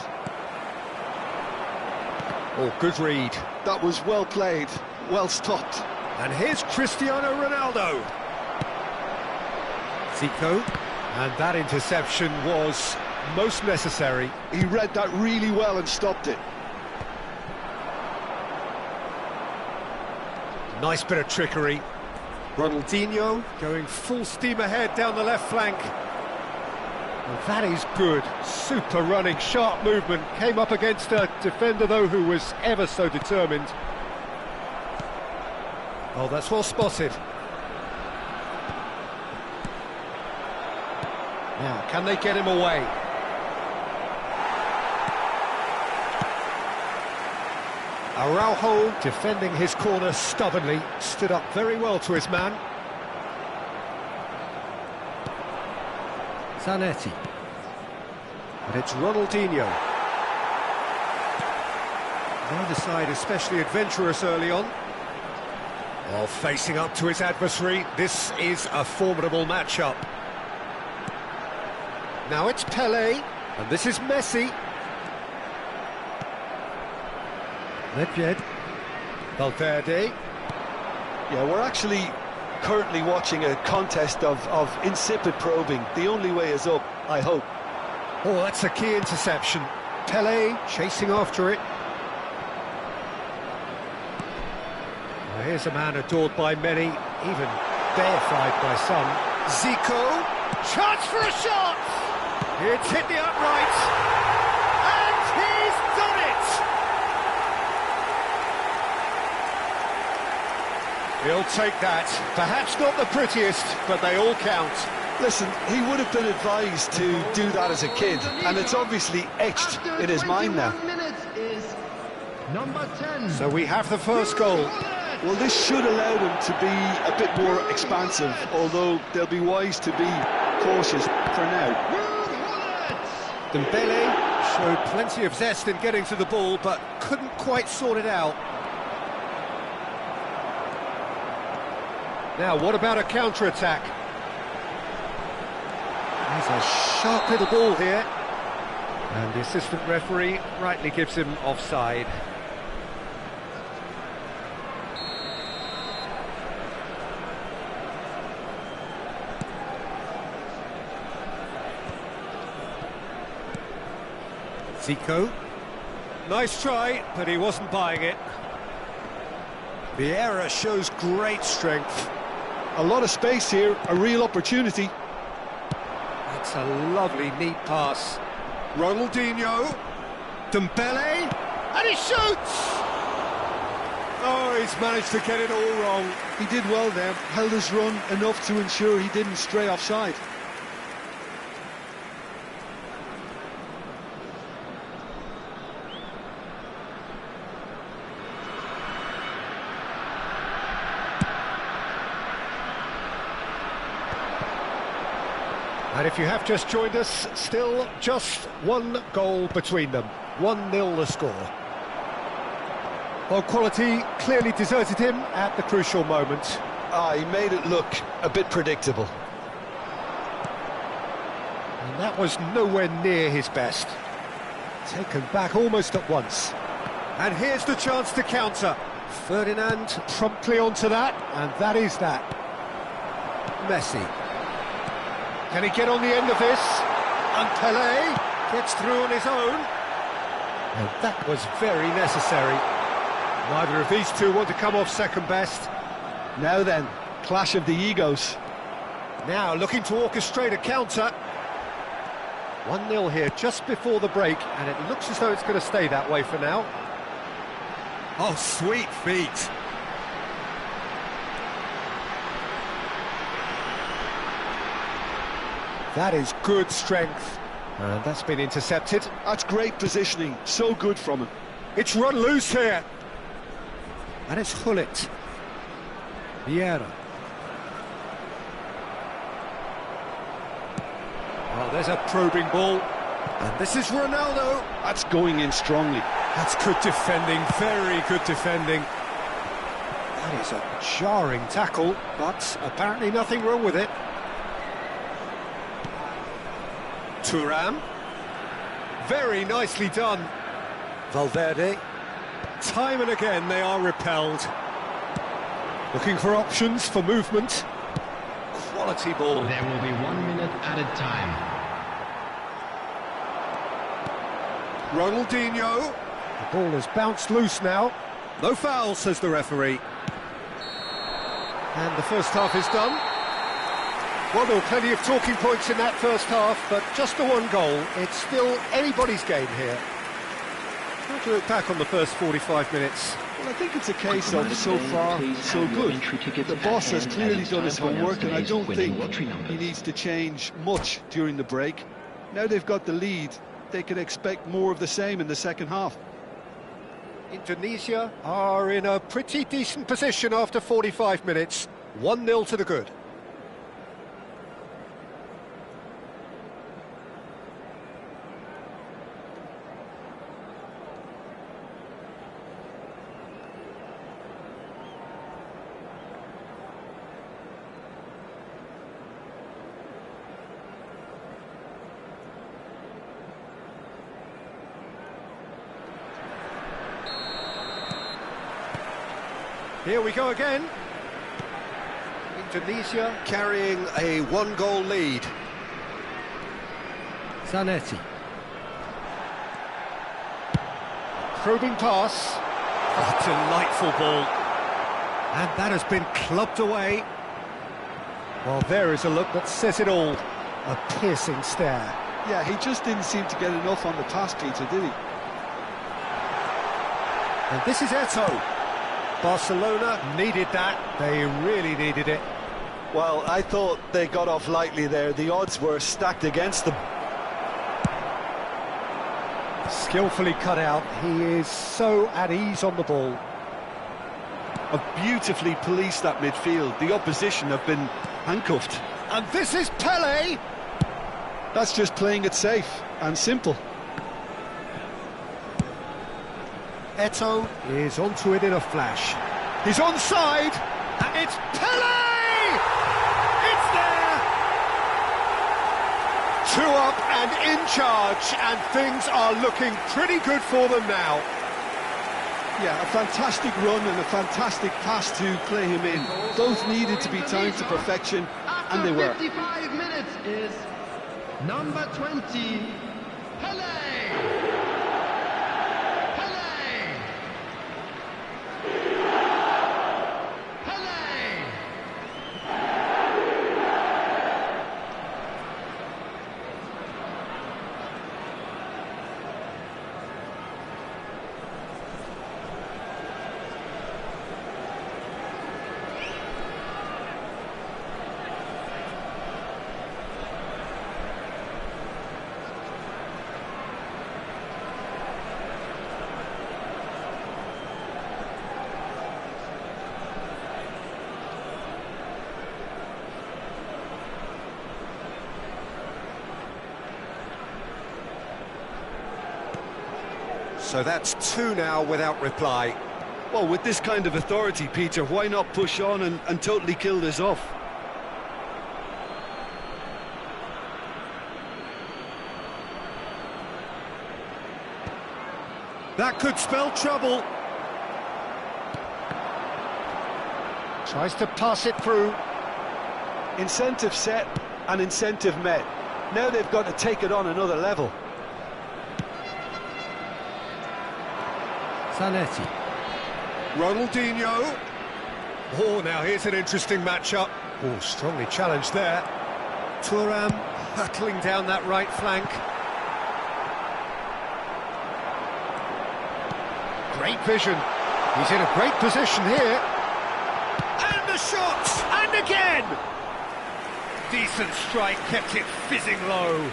[SPEAKER 4] Oh, good read.
[SPEAKER 2] That was well played, well stopped.
[SPEAKER 4] And here's Cristiano Ronaldo. Zico. And that interception was most necessary.
[SPEAKER 2] He read that really well and stopped it.
[SPEAKER 4] Nice bit of trickery. Ronaldinho going full steam ahead down the left flank. Well, that is good. Super running, sharp movement. Came up against a defender, though, who was ever so determined. Oh, that's well spotted. Now, can they get him away? Araujo defending his corner stubbornly, stood up very well to his man. Zanetti. And it's Ronaldinho. Neither side especially adventurous early on. While facing up to his adversary, this is a formidable matchup. Now it's Pelé, and this is Messi. Nedved. Valverde.
[SPEAKER 5] Yeah, we're actually currently watching a contest of insipid probing. The only way is up, I hope.
[SPEAKER 4] Oh, that's a key interception. Pelé chasing after it. Well, here's a man adored by many, even deified by some. Zico. Chance for a shot! It's hit the upright. And he's done it! He'll take that. Perhaps not the prettiest, but they all count.
[SPEAKER 5] Listen, he would have been advised to do that as a kid, and it's obviously etched in his mind now.
[SPEAKER 3] Number 10.
[SPEAKER 4] So we have the first goal.
[SPEAKER 5] Well, this should allow them to be a bit more expansive, although they'll be wise to be cautious for now.
[SPEAKER 4] Dembele showed plenty of zest in getting to the ball, but couldn't quite sort it out. Now, what about a counter-attack? There's a sharp little ball here. And the assistant referee rightly gives him offside. Zico. Nice try, but he wasn't buying it. The error shows great strength.
[SPEAKER 2] A lot of space here, a real opportunity.
[SPEAKER 4] That's a lovely, neat pass. Ronaldinho. Dembele. And he shoots! Oh, he's managed to get it all wrong.
[SPEAKER 2] He did well there, held his run enough to ensure he didn't stray offside.
[SPEAKER 1] And if you have just joined us, still just one goal between them. 1-0 the score. Well, quality clearly deserted him at the crucial moment.
[SPEAKER 2] He made it look a bit predictable.
[SPEAKER 1] And that was nowhere near his best. Taken back almost at once.
[SPEAKER 4] And here's the chance to counter.
[SPEAKER 1] Ferdinand promptly onto that, and that is that.
[SPEAKER 4] Messi.
[SPEAKER 1] Can he get on the end of this?
[SPEAKER 4] And Pelé gets through on his own.
[SPEAKER 1] And that was very necessary. Neither of these two want to come off second best.
[SPEAKER 2] Now then, clash of the egos.
[SPEAKER 1] Now looking to orchestrate a counter. 1-0 here just before the break, and it looks as though it's going to stay that way for now.
[SPEAKER 4] Oh, sweet feet.
[SPEAKER 1] That is good strength. And that's been intercepted.
[SPEAKER 2] That's great positioning, so good from him.
[SPEAKER 1] It's run loose here. And it's Hullet. Vieira. Well, there's a probing ball.
[SPEAKER 4] And this is Ronaldo.
[SPEAKER 2] That's going in strongly.
[SPEAKER 4] That's good defending, very good defending.
[SPEAKER 1] That is a jarring tackle, but apparently nothing wrong with it.
[SPEAKER 4] Thuram. Very nicely done.
[SPEAKER 1] Valverde.
[SPEAKER 4] Time and again they are repelled.
[SPEAKER 1] Looking for options for movement. Quality ball.
[SPEAKER 3] There will be 1 minute added time.
[SPEAKER 4] Ronaldinho.
[SPEAKER 1] The ball has bounced loose now.
[SPEAKER 4] No foul, says the referee.
[SPEAKER 1] And the first half is done. Well, there were plenty of talking points in that first half, but just the one goal. It's still anybody's game here.
[SPEAKER 4] How do you look back on the first 45 minutes?
[SPEAKER 2] Well, I think it's a case of so far, so good. The boss has clearly done his homework, and I don't think he needs to change much during the break. Now they've got the lead, they can expect more of the same in the second half.
[SPEAKER 1] Indonesia are in a pretty decent position after 45 minutes. 1-0 to the good. Here we go again. Indonesia carrying a 1-goal lead.
[SPEAKER 4] Zanetti.
[SPEAKER 1] Probing pass.
[SPEAKER 4] Oh, delightful ball.
[SPEAKER 1] And that has been clubbed away. Well, there is a look that says it all. A piercing stare.
[SPEAKER 2] Yeah, he just didn't seem to get enough on the pass, Peter, did he?
[SPEAKER 1] And this is Eto'o. Barcelona needed that. They really needed it.
[SPEAKER 2] Well, I thought they got off lightly there. The odds were stacked against them.
[SPEAKER 1] Skillfully cut out. He is so at ease on the ball.
[SPEAKER 2] Have beautifully policed that midfield. The opposition have been handcuffed.
[SPEAKER 1] And this is Pelé.
[SPEAKER 2] That's just playing it safe and simple.
[SPEAKER 1] Eto'o is onto it in a flash. He's onside, and it's Pelé! It's there! 2 up and in charge, and things are looking pretty good for them now.
[SPEAKER 2] Yeah, a fantastic run and a fantastic pass to play him in. Both needed to be timed to perfection, and they were.
[SPEAKER 3] 55 minutes is number 20, Pelé!
[SPEAKER 4] So that's two now without reply.
[SPEAKER 2] Well, with this kind of authority, Peter, why not push on and totally kill this off?
[SPEAKER 4] That could spell trouble.
[SPEAKER 1] Tries to pass it through.
[SPEAKER 2] Incentive set and incentive met. Now they've got to take it on another level.
[SPEAKER 5] Zanetti.
[SPEAKER 4] Ronaldinho. Oh, now here's an interesting matchup. Oh, strongly challenged there. Thuram hurtling down that right flank.
[SPEAKER 1] Great vision. He's in a great position here.
[SPEAKER 4] And the shot! And again! Decent strike, kept it fizzing low.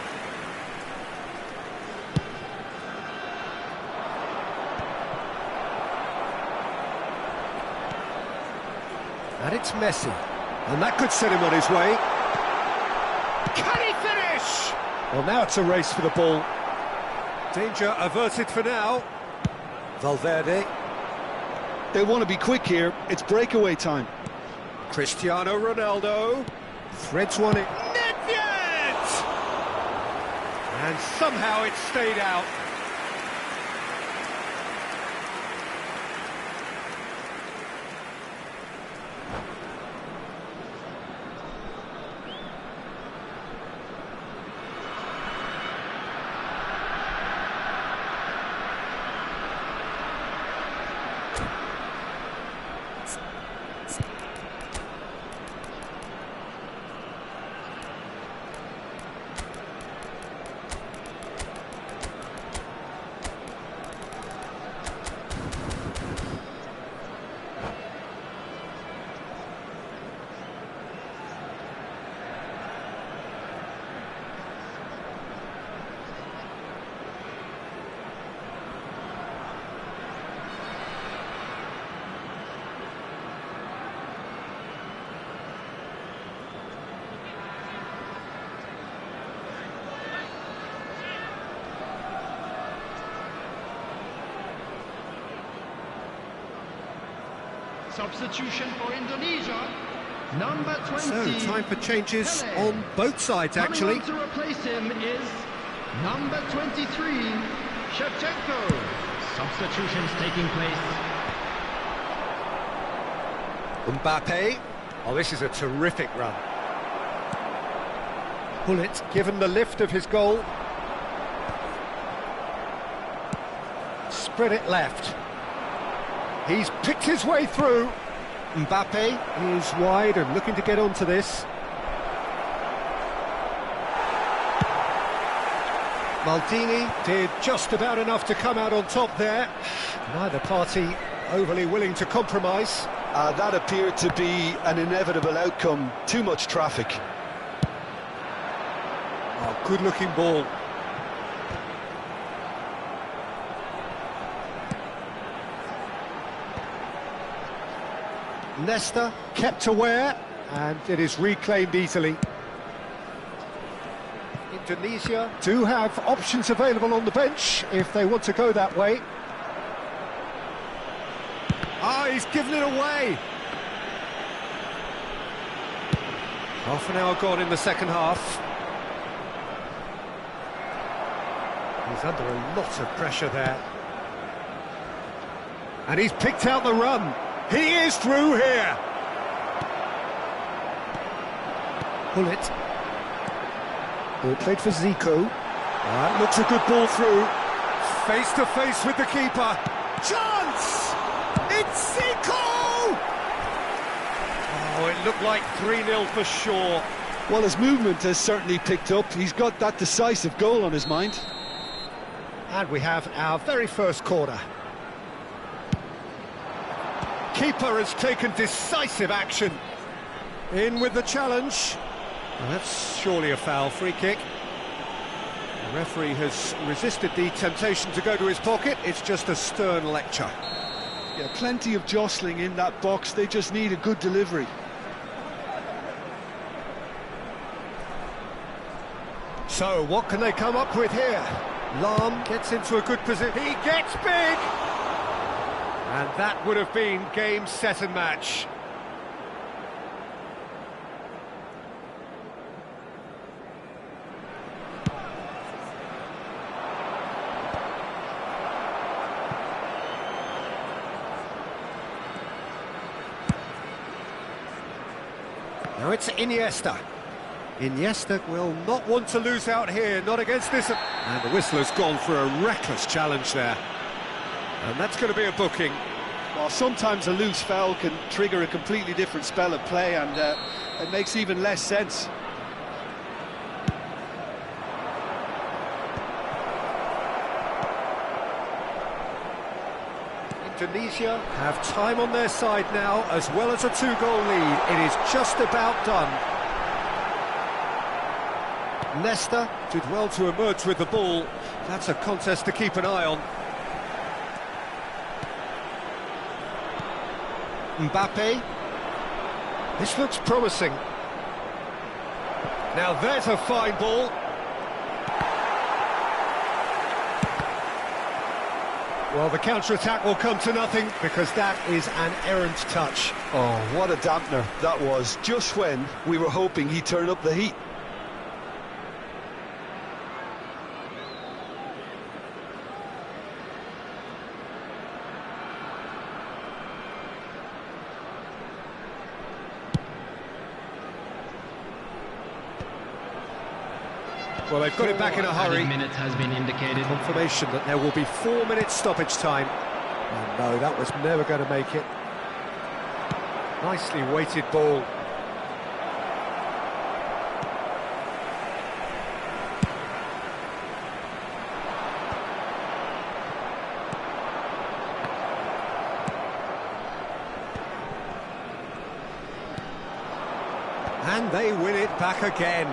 [SPEAKER 1] And it's Messi.
[SPEAKER 4] And that could set him on his way. Can he finish?
[SPEAKER 1] Well, now it's a race for the ball.
[SPEAKER 4] Danger averted for now. Valverde.
[SPEAKER 2] They want to be quick here. It's breakaway time.
[SPEAKER 4] Cristiano Ronaldo.
[SPEAKER 1] Threads one in.
[SPEAKER 4] Nedved! And somehow it stayed out.
[SPEAKER 3] Substitution for Indonesia, number 20.
[SPEAKER 4] So, time for changes
[SPEAKER 3] Pele.
[SPEAKER 4] on both sides, actually.
[SPEAKER 3] Coming on to replace him is number 23, Shevchenko. Substitutions taking place.
[SPEAKER 4] Mbappe. Oh, this is a terrific run. Bullet given the lift of his goal.
[SPEAKER 1] Spread it left. He's picked his way through. Mbappe is wide and looking to get onto this. Maldini did just about enough to come out on top there. Neither party overly willing to compromise.
[SPEAKER 2] That appeared to be an inevitable outcome. Too much traffic.
[SPEAKER 1] Oh, good-looking ball. Nesta kept aware, and it is reclaimed easily. Indonesia do have options available on the bench if they want to go that way.
[SPEAKER 4] Ah, he's given it away. Half an hour gone in the second half. He's under a lot of pressure there. And he's picked out the run. He is through here.
[SPEAKER 1] Bullet. Ball played for Zico. That looks a good ball through.
[SPEAKER 4] Face to face with the keeper. Chance! It's Zico! Oh, it looked like 3-0 for sure.
[SPEAKER 2] Well, his movement has certainly picked up. He's got that decisive goal on his mind.
[SPEAKER 1] And we have our very first corner.
[SPEAKER 4] Keeper has taken decisive action. In with the challenge. Well, that's surely a foul, free kick. The referee has resisted the temptation to go to his pocket. It's just a stern lecture.
[SPEAKER 2] Yeah, plenty of jostling in that box. They just need a good delivery.
[SPEAKER 4] So, what can they come up with here? Lahm gets into a good position. He gets big! And that would have been game, set and match. Now it's Iniesta. Iniesta will not want to lose out here, not against this. And the whistler's gone for a reckless challenge there. And that's going to be a booking.
[SPEAKER 2] Well, sometimes a loose foul can trigger a completely different spell of play, and it makes even less sense.
[SPEAKER 4] Indonesia have time on their side now, as well as a 2-goal lead. It is just about done. Nesta did well to emerge with the ball. That's a contest to keep an eye on. Mbappe. This looks promising. Now there's a fine ball. Well, the counter-attack will come to nothing because that is an errant touch.
[SPEAKER 2] Oh, what a dampener that was, just when we were hoping he'd turn up the heat.
[SPEAKER 4] Well, they've got it back in a hurry.
[SPEAKER 3] Minutes has been indicated.
[SPEAKER 4] Confirmation that there will be 4 minutes stoppage time. Oh, no, that was never going to make it. Nicely weighted ball. And they win it back again.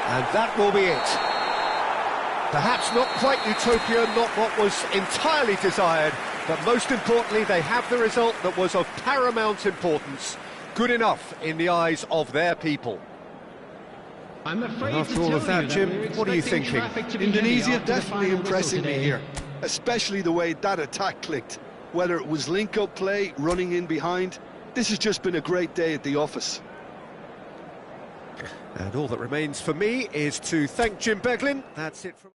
[SPEAKER 4] And that will be it. Perhaps not quite utopia, not what was entirely desired, but most importantly, they have the result that was of paramount importance. Good enough in the eyes of their people.
[SPEAKER 3] I'm afraid
[SPEAKER 4] After all of that, Jim, what are you thinking?
[SPEAKER 2] Indonesia definitely impressing me here, especially the way that attack clicked. Whether it was link-up play, running in behind, this has just been a great day at the office.
[SPEAKER 4] And all that remains for me is to thank Jim Beglin. That's it from...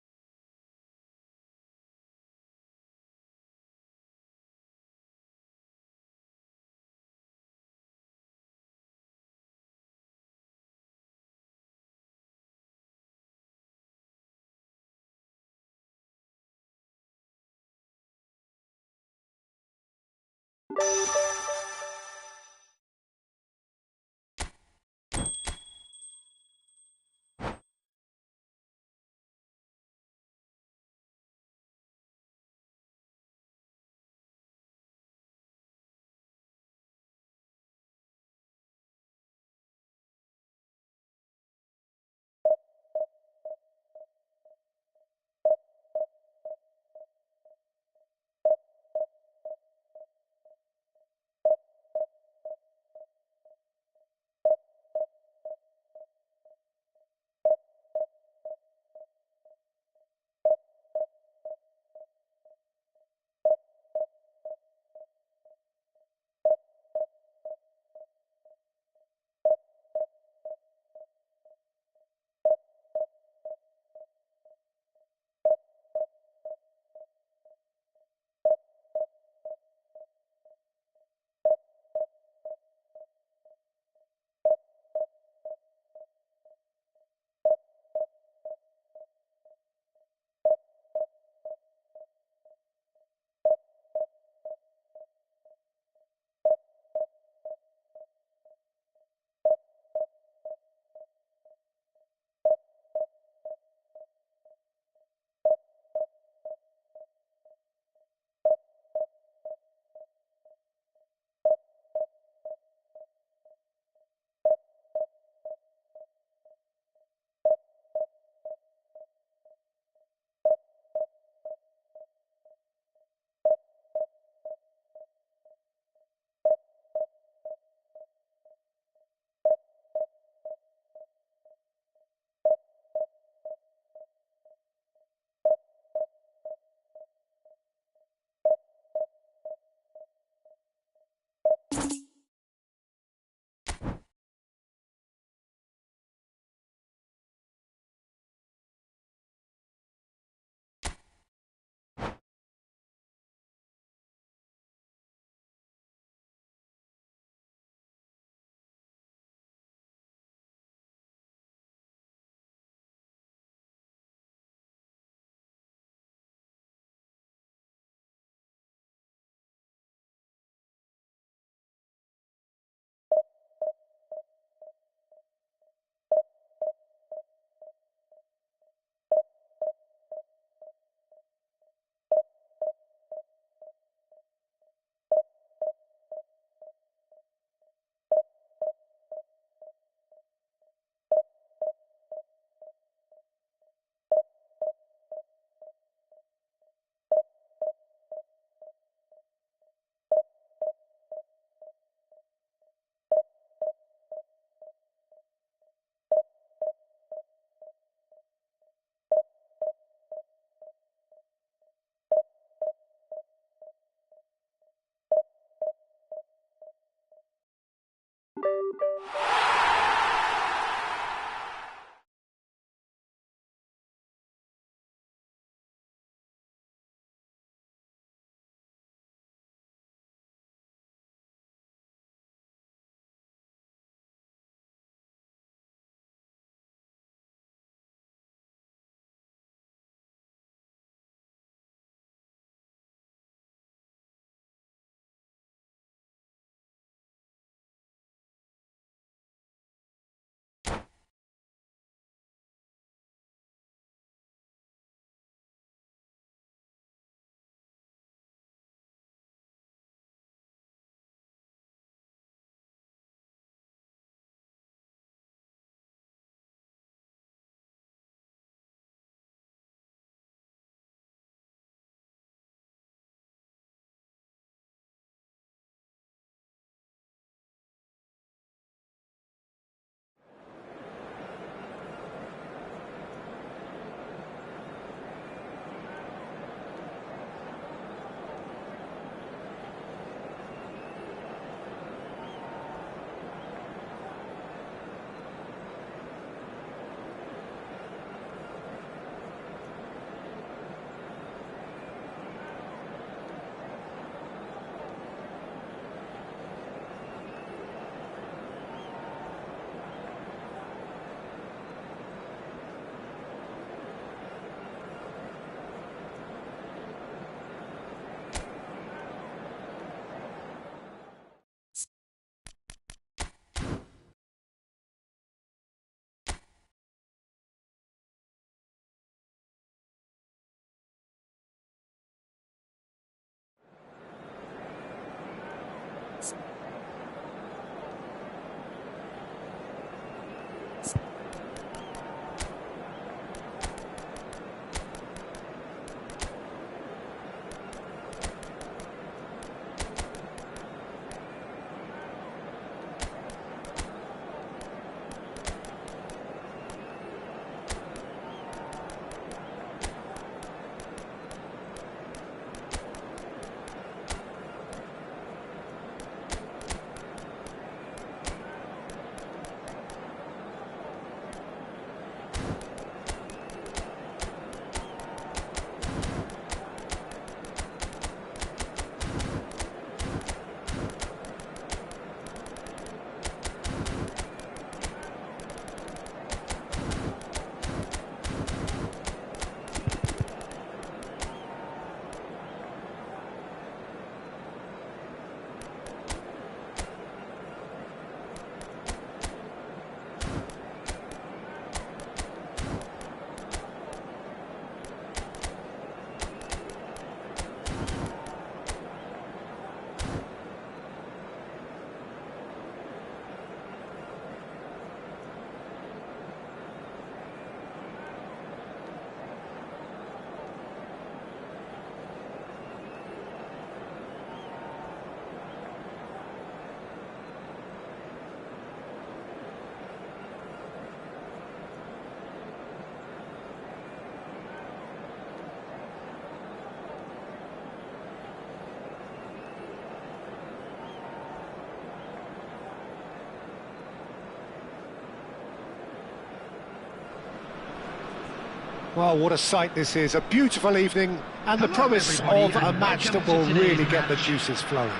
[SPEAKER 1] Well, what a sight this is. A beautiful evening and the promise of a match that will really get the juices flowing.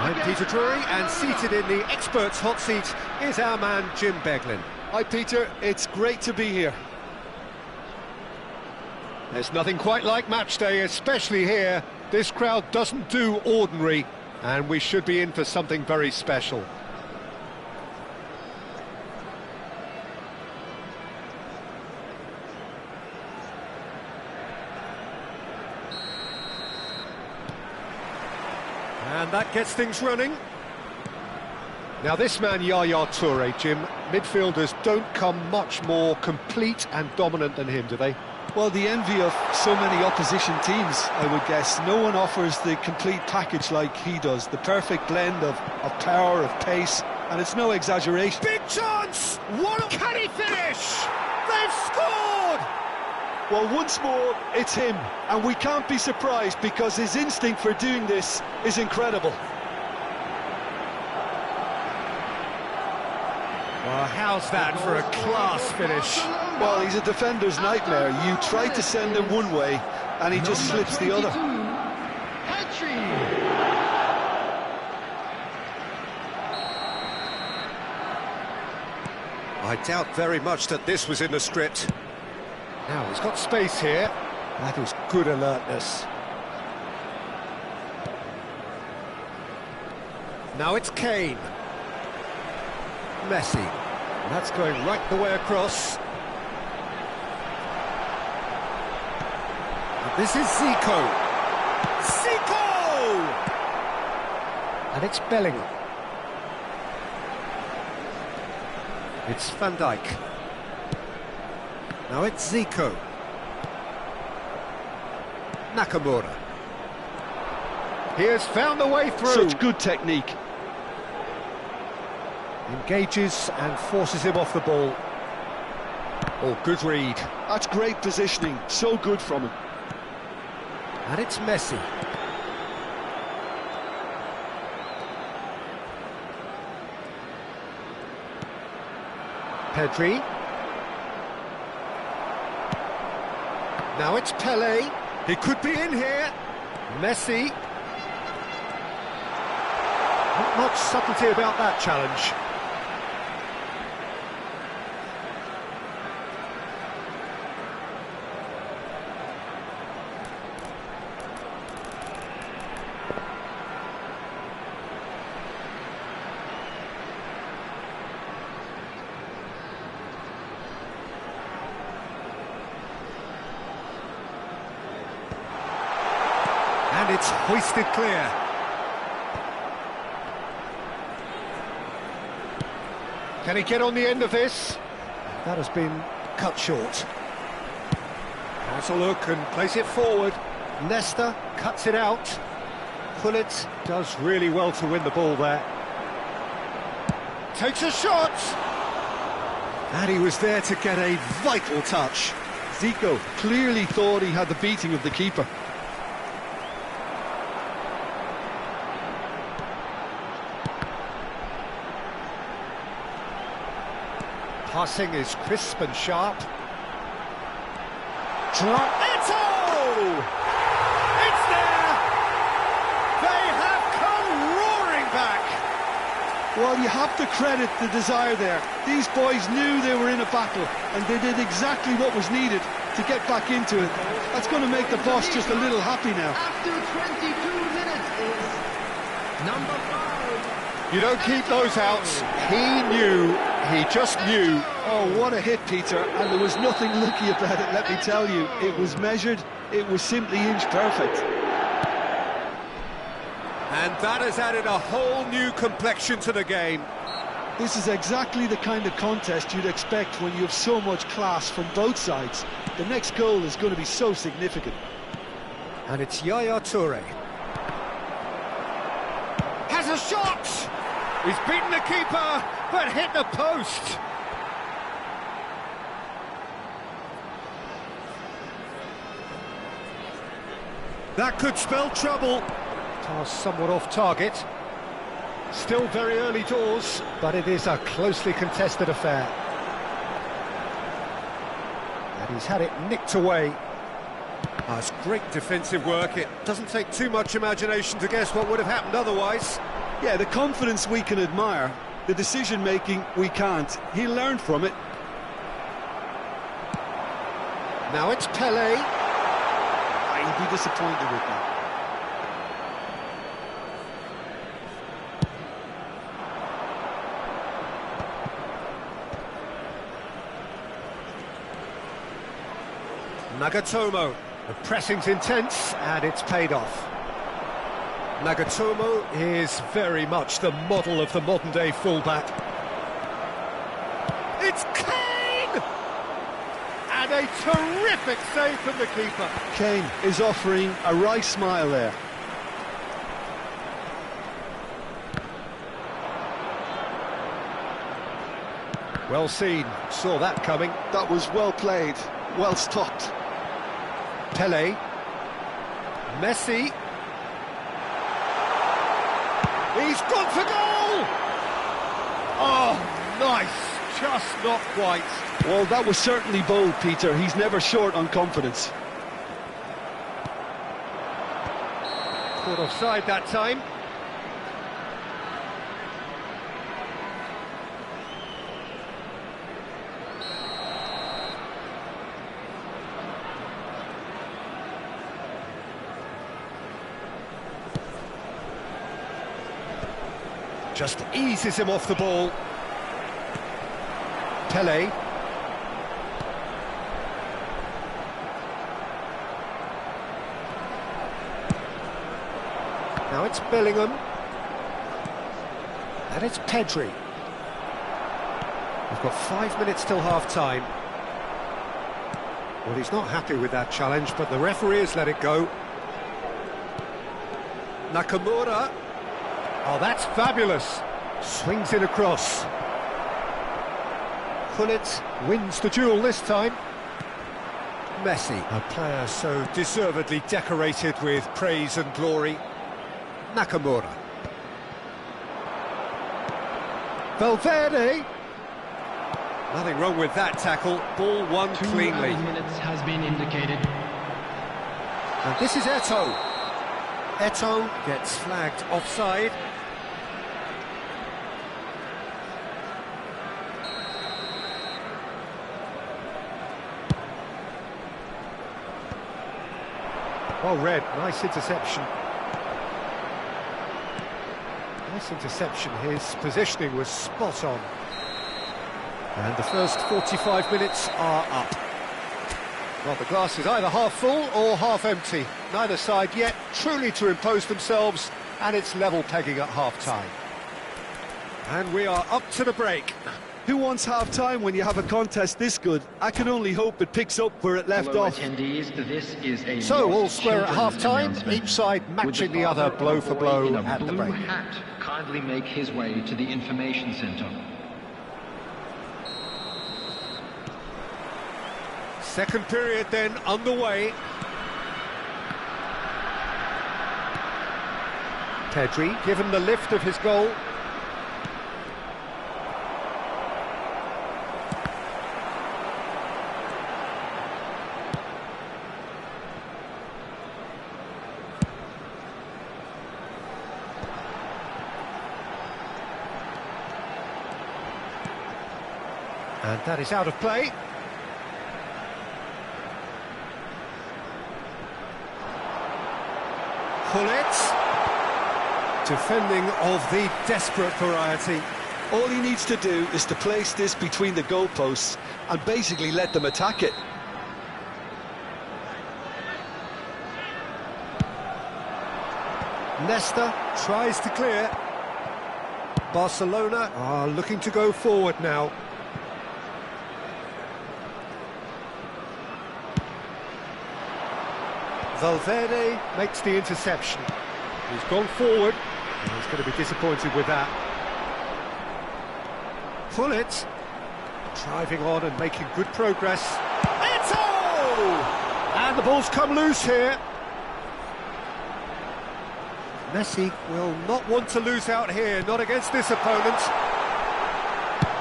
[SPEAKER 4] I'm Peter Drury, and seated in the experts' hot seat is our man Jim Beglin.
[SPEAKER 2] Hi, Peter. It's great to be here.
[SPEAKER 1] There's nothing quite like match day, especially here. This crowd doesn't do ordinary, and we should be in for something very special.
[SPEAKER 4] And that gets things running.
[SPEAKER 1] Now this man Yaya Toure, Jim, midfielders don't come much more complete and dominant than him, do they?
[SPEAKER 2] Well, the envy of so many opposition teams, I would guess. No one offers the complete package like he does. The perfect blend of power, of pace, and it's no exaggeration.
[SPEAKER 1] Big chance! What can he finish? They've scored!
[SPEAKER 2] Well, once more, it's him, and we can't be surprised because his instinct for doing this is incredible.
[SPEAKER 4] Well, how's that for a class finish?
[SPEAKER 2] Well, he's a defender's nightmare. You try to send him one way, and he just slips the other.
[SPEAKER 4] I doubt very much that this was in the script.
[SPEAKER 1] Now he's got space here. That is good alertness.
[SPEAKER 4] Now it's Kane. Messi. And that's going right the way across. And this is Zico. Zico!
[SPEAKER 1] And it's Bellingham.
[SPEAKER 4] It's Van Dijk. Now it's Zico. Nakamura.
[SPEAKER 1] He has found the way through.
[SPEAKER 2] Such good technique.
[SPEAKER 1] Engages and forces him off the ball. Oh, good read.
[SPEAKER 2] That's great positioning. So good from him.
[SPEAKER 4] And it's Messi.
[SPEAKER 1] Pedri. Now it's Pele.
[SPEAKER 4] He could be in here. Messi.
[SPEAKER 1] Not much subtlety about that challenge.
[SPEAKER 4] And it's hoisted clear.
[SPEAKER 1] Can he get on the end of this? That has been cut short.
[SPEAKER 4] Has a look and place it forward.
[SPEAKER 1] Nesta cuts it out. Pullet does really well to win the ball there. Takes a shot!
[SPEAKER 4] And he was there to get a vital touch.
[SPEAKER 2] Zico clearly thought he had the beating of the keeper.
[SPEAKER 1] Passing is crisp and sharp.
[SPEAKER 4] Eto'o! It's there! They have come roaring back!
[SPEAKER 2] Well, you have to credit the desire there. These boys knew they were in a battle, and they did exactly what was needed to get back into it. That's going to make the boss just a little happy now.
[SPEAKER 3] After 22 minutes is number 5.
[SPEAKER 1] You don't keep those outs. He knew, he just knew.
[SPEAKER 2] Oh, what a hit, Peter, and there was nothing lucky about it, let me tell you. It was measured, it was simply inch perfect.
[SPEAKER 4] And that has added a whole new complexion to the game.
[SPEAKER 2] This is exactly the kind of contest you'd expect when you have so much class from both sides. The next goal is going to be so significant.
[SPEAKER 4] And it's Yaya Toure.
[SPEAKER 1] Has a shot! He's beaten the keeper, but hit the post.
[SPEAKER 4] That could spell trouble.
[SPEAKER 1] Pass somewhat off target. Still very early doors, but it is a closely contested affair.
[SPEAKER 4] He's had it nicked away. Oh, it's great defensive work. It doesn't take too much imagination to guess what would have happened otherwise.
[SPEAKER 2] Yeah, the confidence we can admire, the decision-making we can't. He learned from it.
[SPEAKER 4] Now it's Pele.
[SPEAKER 2] He'd be disappointed with that.
[SPEAKER 4] Nagatomo. The pressing's intense, and it's paid off. Nagatomo is very much the model of the modern-day fullback. It's Kane! And a terrific save from the keeper.
[SPEAKER 2] Kane is offering a wry smile there.
[SPEAKER 4] Well seen, saw that coming.
[SPEAKER 2] That was well played, well stopped.
[SPEAKER 4] Pele. Messi. He's gone for goal! Oh, nice, just not quite.
[SPEAKER 2] Well, that was certainly bold, Peter. He's never short on confidence.
[SPEAKER 4] Caught offside that time. Just eases him off the ball. Pele. Now it's Bellingham. And it's Pedri. We've got 5 minutes till half-time. Well, he's not happy with that challenge, but the referee has let it go. Nakamura. Oh, that's fabulous. Swings it across. Gullit wins the duel this time. Messi, a player so deservedly decorated with praise and glory. Nakamura. Valverde. Nothing wrong with that tackle. Ball won cleanly.
[SPEAKER 3] 2 minutes has been indicated.
[SPEAKER 4] And this is Eto'o. Eto'o gets flagged offside. Well read, nice interception. Nice interception, his positioning was spot on. And the first 45 minutes are up. Well, the glass is either half full or half empty. Neither side yet truly to impose themselves, and it's level pegging at half-time. And we are up to the break.
[SPEAKER 2] Who wants half-time when you have a contest this good? I can only hope it picks up where it left
[SPEAKER 3] Hello,
[SPEAKER 2] off.
[SPEAKER 3] attendees, this is a
[SPEAKER 4] So, all square at half-time,
[SPEAKER 3] announcement.
[SPEAKER 4] each side matching the other blow for blow at the break.
[SPEAKER 3] Hat kindly make his way to the information centre.
[SPEAKER 4] Second period then underway. Pedri given the lift of his goal. And that is out of play. Gullit. Defending of the desperate variety.
[SPEAKER 2] All he needs to do is to place this between the goalposts and basically let them attack it.
[SPEAKER 4] Nesta tries to clear. Barcelona are looking to go forward now. Valverde makes the interception. He's gone forward, and he's going to be disappointed with that. Gullit driving on and making good progress. Eto'o! And the ball's come loose here. Messi will not want to lose out here, not against this opponent.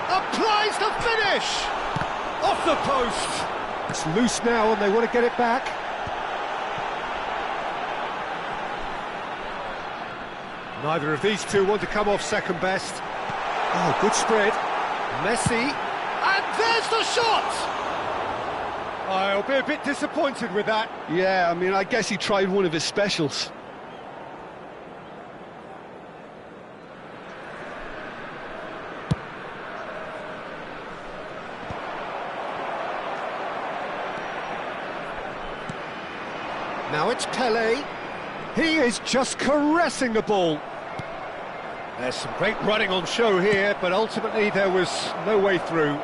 [SPEAKER 4] Applies the finish! Off the post!
[SPEAKER 1] It's loose now and they want to get it back. Neither of these two want to come off second best. Oh, good spread. Messi. And there's the shot! I'll be a bit disappointed with that.
[SPEAKER 2] Yeah, I mean, I guess he tried one of his specials.
[SPEAKER 1] Now it's Pele. He is just caressing the ball. There's some great running on show here, but ultimately there was no way through.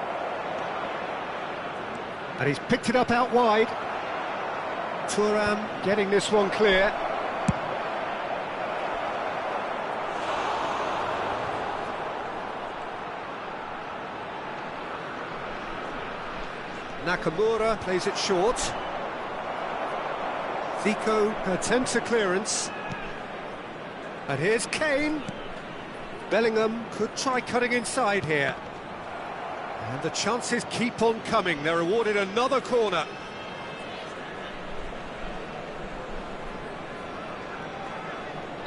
[SPEAKER 1] And he's picked it up out wide. Thuram getting this one clear. Nakamura plays it short. Zico attempts a clearance. And here's Kane. Bellingham could try cutting inside here. And the chances keep on coming. They're awarded another corner.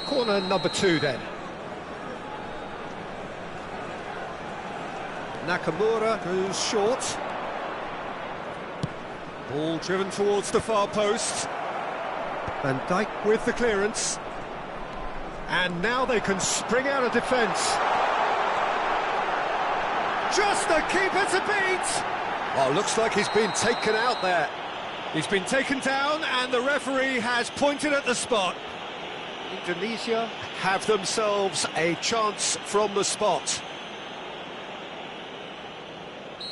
[SPEAKER 1] Corner number 2 then. Nakamura goes short. Ball driven towards the far post. Van Dijk with the clearance. And now they can spring out of defence. Just the keeper to beat! Oh, looks like he's been taken out there. He's been taken down and the referee has pointed at the spot. Indonesia have themselves a chance from the spot.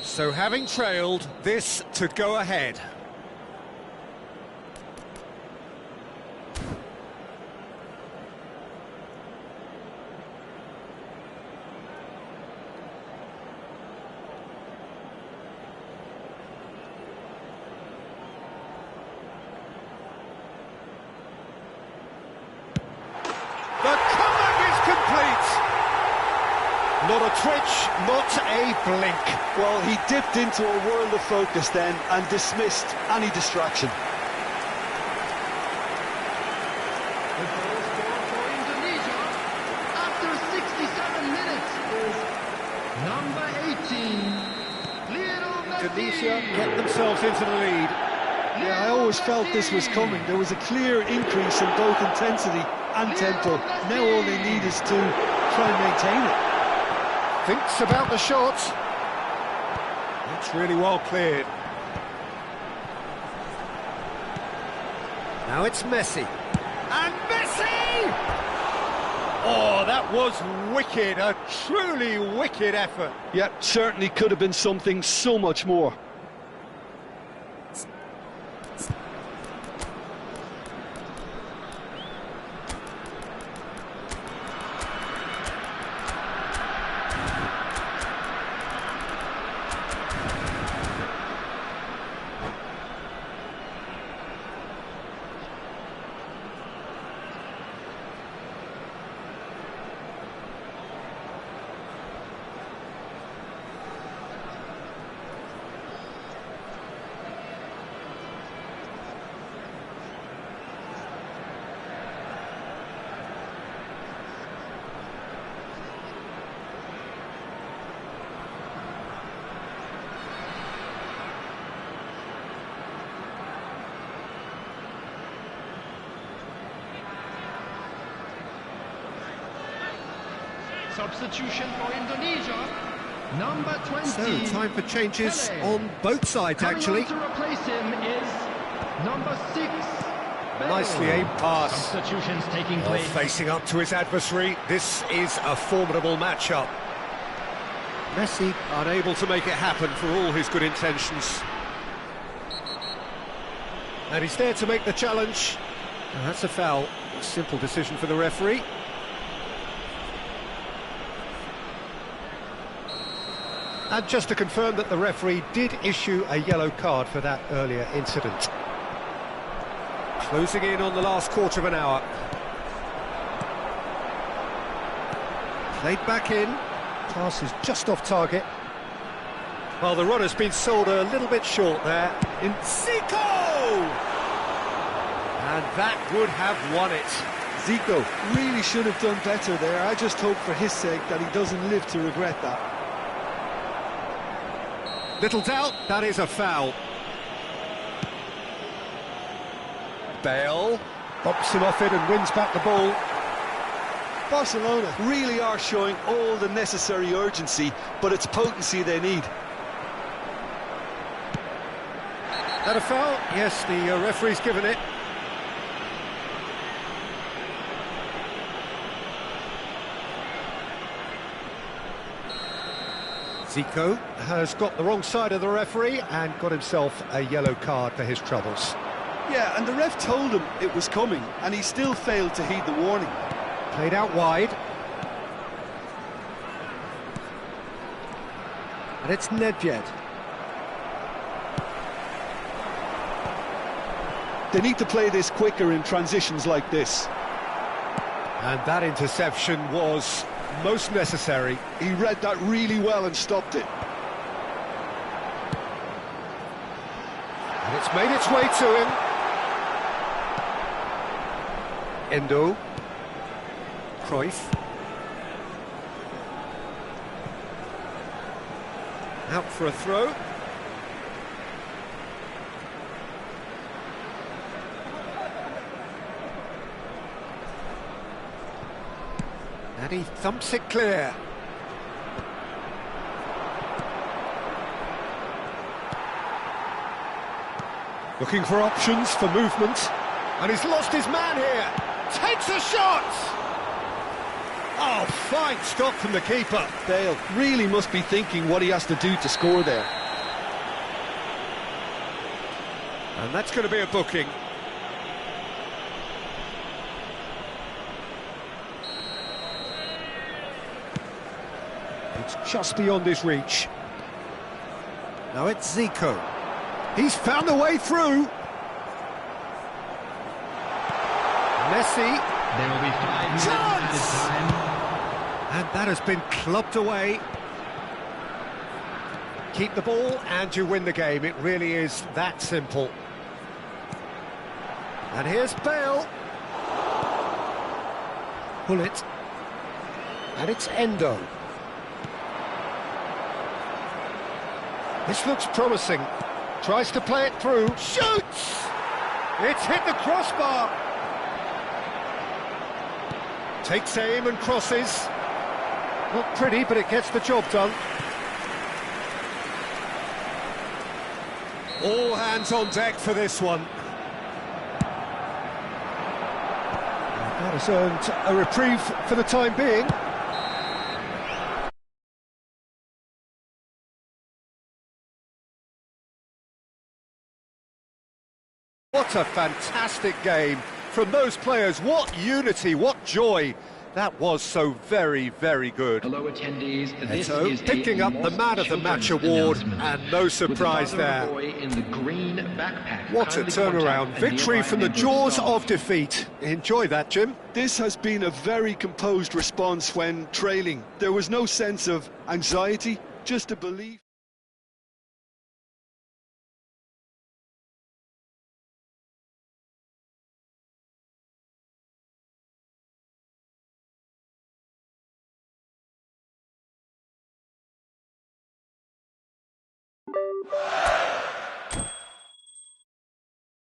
[SPEAKER 1] So having trailed, this to go ahead. Not a twitch, not a blink.
[SPEAKER 2] Well, he dipped into a world of focus then and dismissed any distraction.
[SPEAKER 3] The goal scored for Indonesia after 67 minutes is number 18, Lionel Messi.
[SPEAKER 1] Indonesia get themselves into the lead.
[SPEAKER 2] Yeah, I always felt this was coming. There was a clear increase in both intensity and tempo. Now all they need is to try and maintain it.
[SPEAKER 1] Thinks about the shot. It's really well cleared. Now it's Messi. And Messi! Oh, that was wicked. A truly wicked effort.
[SPEAKER 2] Yep, certainly could have been something so much more.
[SPEAKER 3] Substitution for Indonesia, number 20.
[SPEAKER 1] So, time for changes
[SPEAKER 3] Pele.
[SPEAKER 1] on both sides,
[SPEAKER 3] Coming
[SPEAKER 1] actually.
[SPEAKER 3] on to replace him is number 6. Bale.
[SPEAKER 1] Nicely aimed pass.
[SPEAKER 3] Substitutions taking
[SPEAKER 1] Oh,
[SPEAKER 3] place.
[SPEAKER 1] facing up to his adversary, this is a formidable matchup. Messi unable to make it happen for all his good intentions. And he's there to make the challenge. And that's a foul. A simple decision for the referee. And just to confirm that the referee did issue a yellow card for that earlier incident. Closing in on the last quarter of an hour. Played back in. Pass is just off target.
[SPEAKER 4] Well, the runner's been sold a little bit short there.
[SPEAKER 5] In Zico!
[SPEAKER 4] And that would have won it.
[SPEAKER 2] Zico really should have done better there. I just hope for his sake that he doesn't live to regret that.
[SPEAKER 4] Little doubt, that is a foul. Bale bumps him off it and wins back the ball.
[SPEAKER 2] Barcelona really are showing all the necessary urgency, but it's potency they need.
[SPEAKER 4] That a foul? Yes, the referee's given it. Zico has got the wrong side of the referee and got himself a yellow card for his troubles.
[SPEAKER 2] Yeah, and the ref told him it was coming, and he still failed to heed the warning.
[SPEAKER 4] Played out wide. And it's Nedved.
[SPEAKER 2] They need to play this quicker in transitions like this.
[SPEAKER 4] And that interception was most necessary.
[SPEAKER 2] He read that really well and stopped it.
[SPEAKER 4] And it's made its way to him. Endo. Cruyff. Out for a throw. And he thumps it clear. Looking for options for movement. And he's lost his man here. Takes a shot! Oh, fine stop from the keeper.
[SPEAKER 2] Bale really must be thinking what he has to do to score there.
[SPEAKER 4] And that's going to be a booking. It's just beyond his reach. Now it's Zico. He's found a way through. Messi.
[SPEAKER 3] There will be 5 minutes added time.
[SPEAKER 4] And that has been clubbed away. Keep the ball and you win the game. It really is that simple. And here's Bale. Pull it. And it's Endo. This looks promising. Tries to play it through. Shoots! It's hit the crossbar. Takes aim and crosses. Not pretty, but it gets the job done. All hands on deck for this one. That has earned a reprieve for the time being. What a fantastic game from those players. What unity, what joy. That was so very, very good.
[SPEAKER 3] Hello attendees, this
[SPEAKER 4] Eto
[SPEAKER 3] is
[SPEAKER 4] picking up the Man of the Match award, and no surprise there.
[SPEAKER 3] In the green backpack.
[SPEAKER 4] What a turnaround. Victory from the jaws of defeat. Enjoy that, Jim.
[SPEAKER 2] This has been a very composed response when trailing. There was no sense of anxiety, just a belief.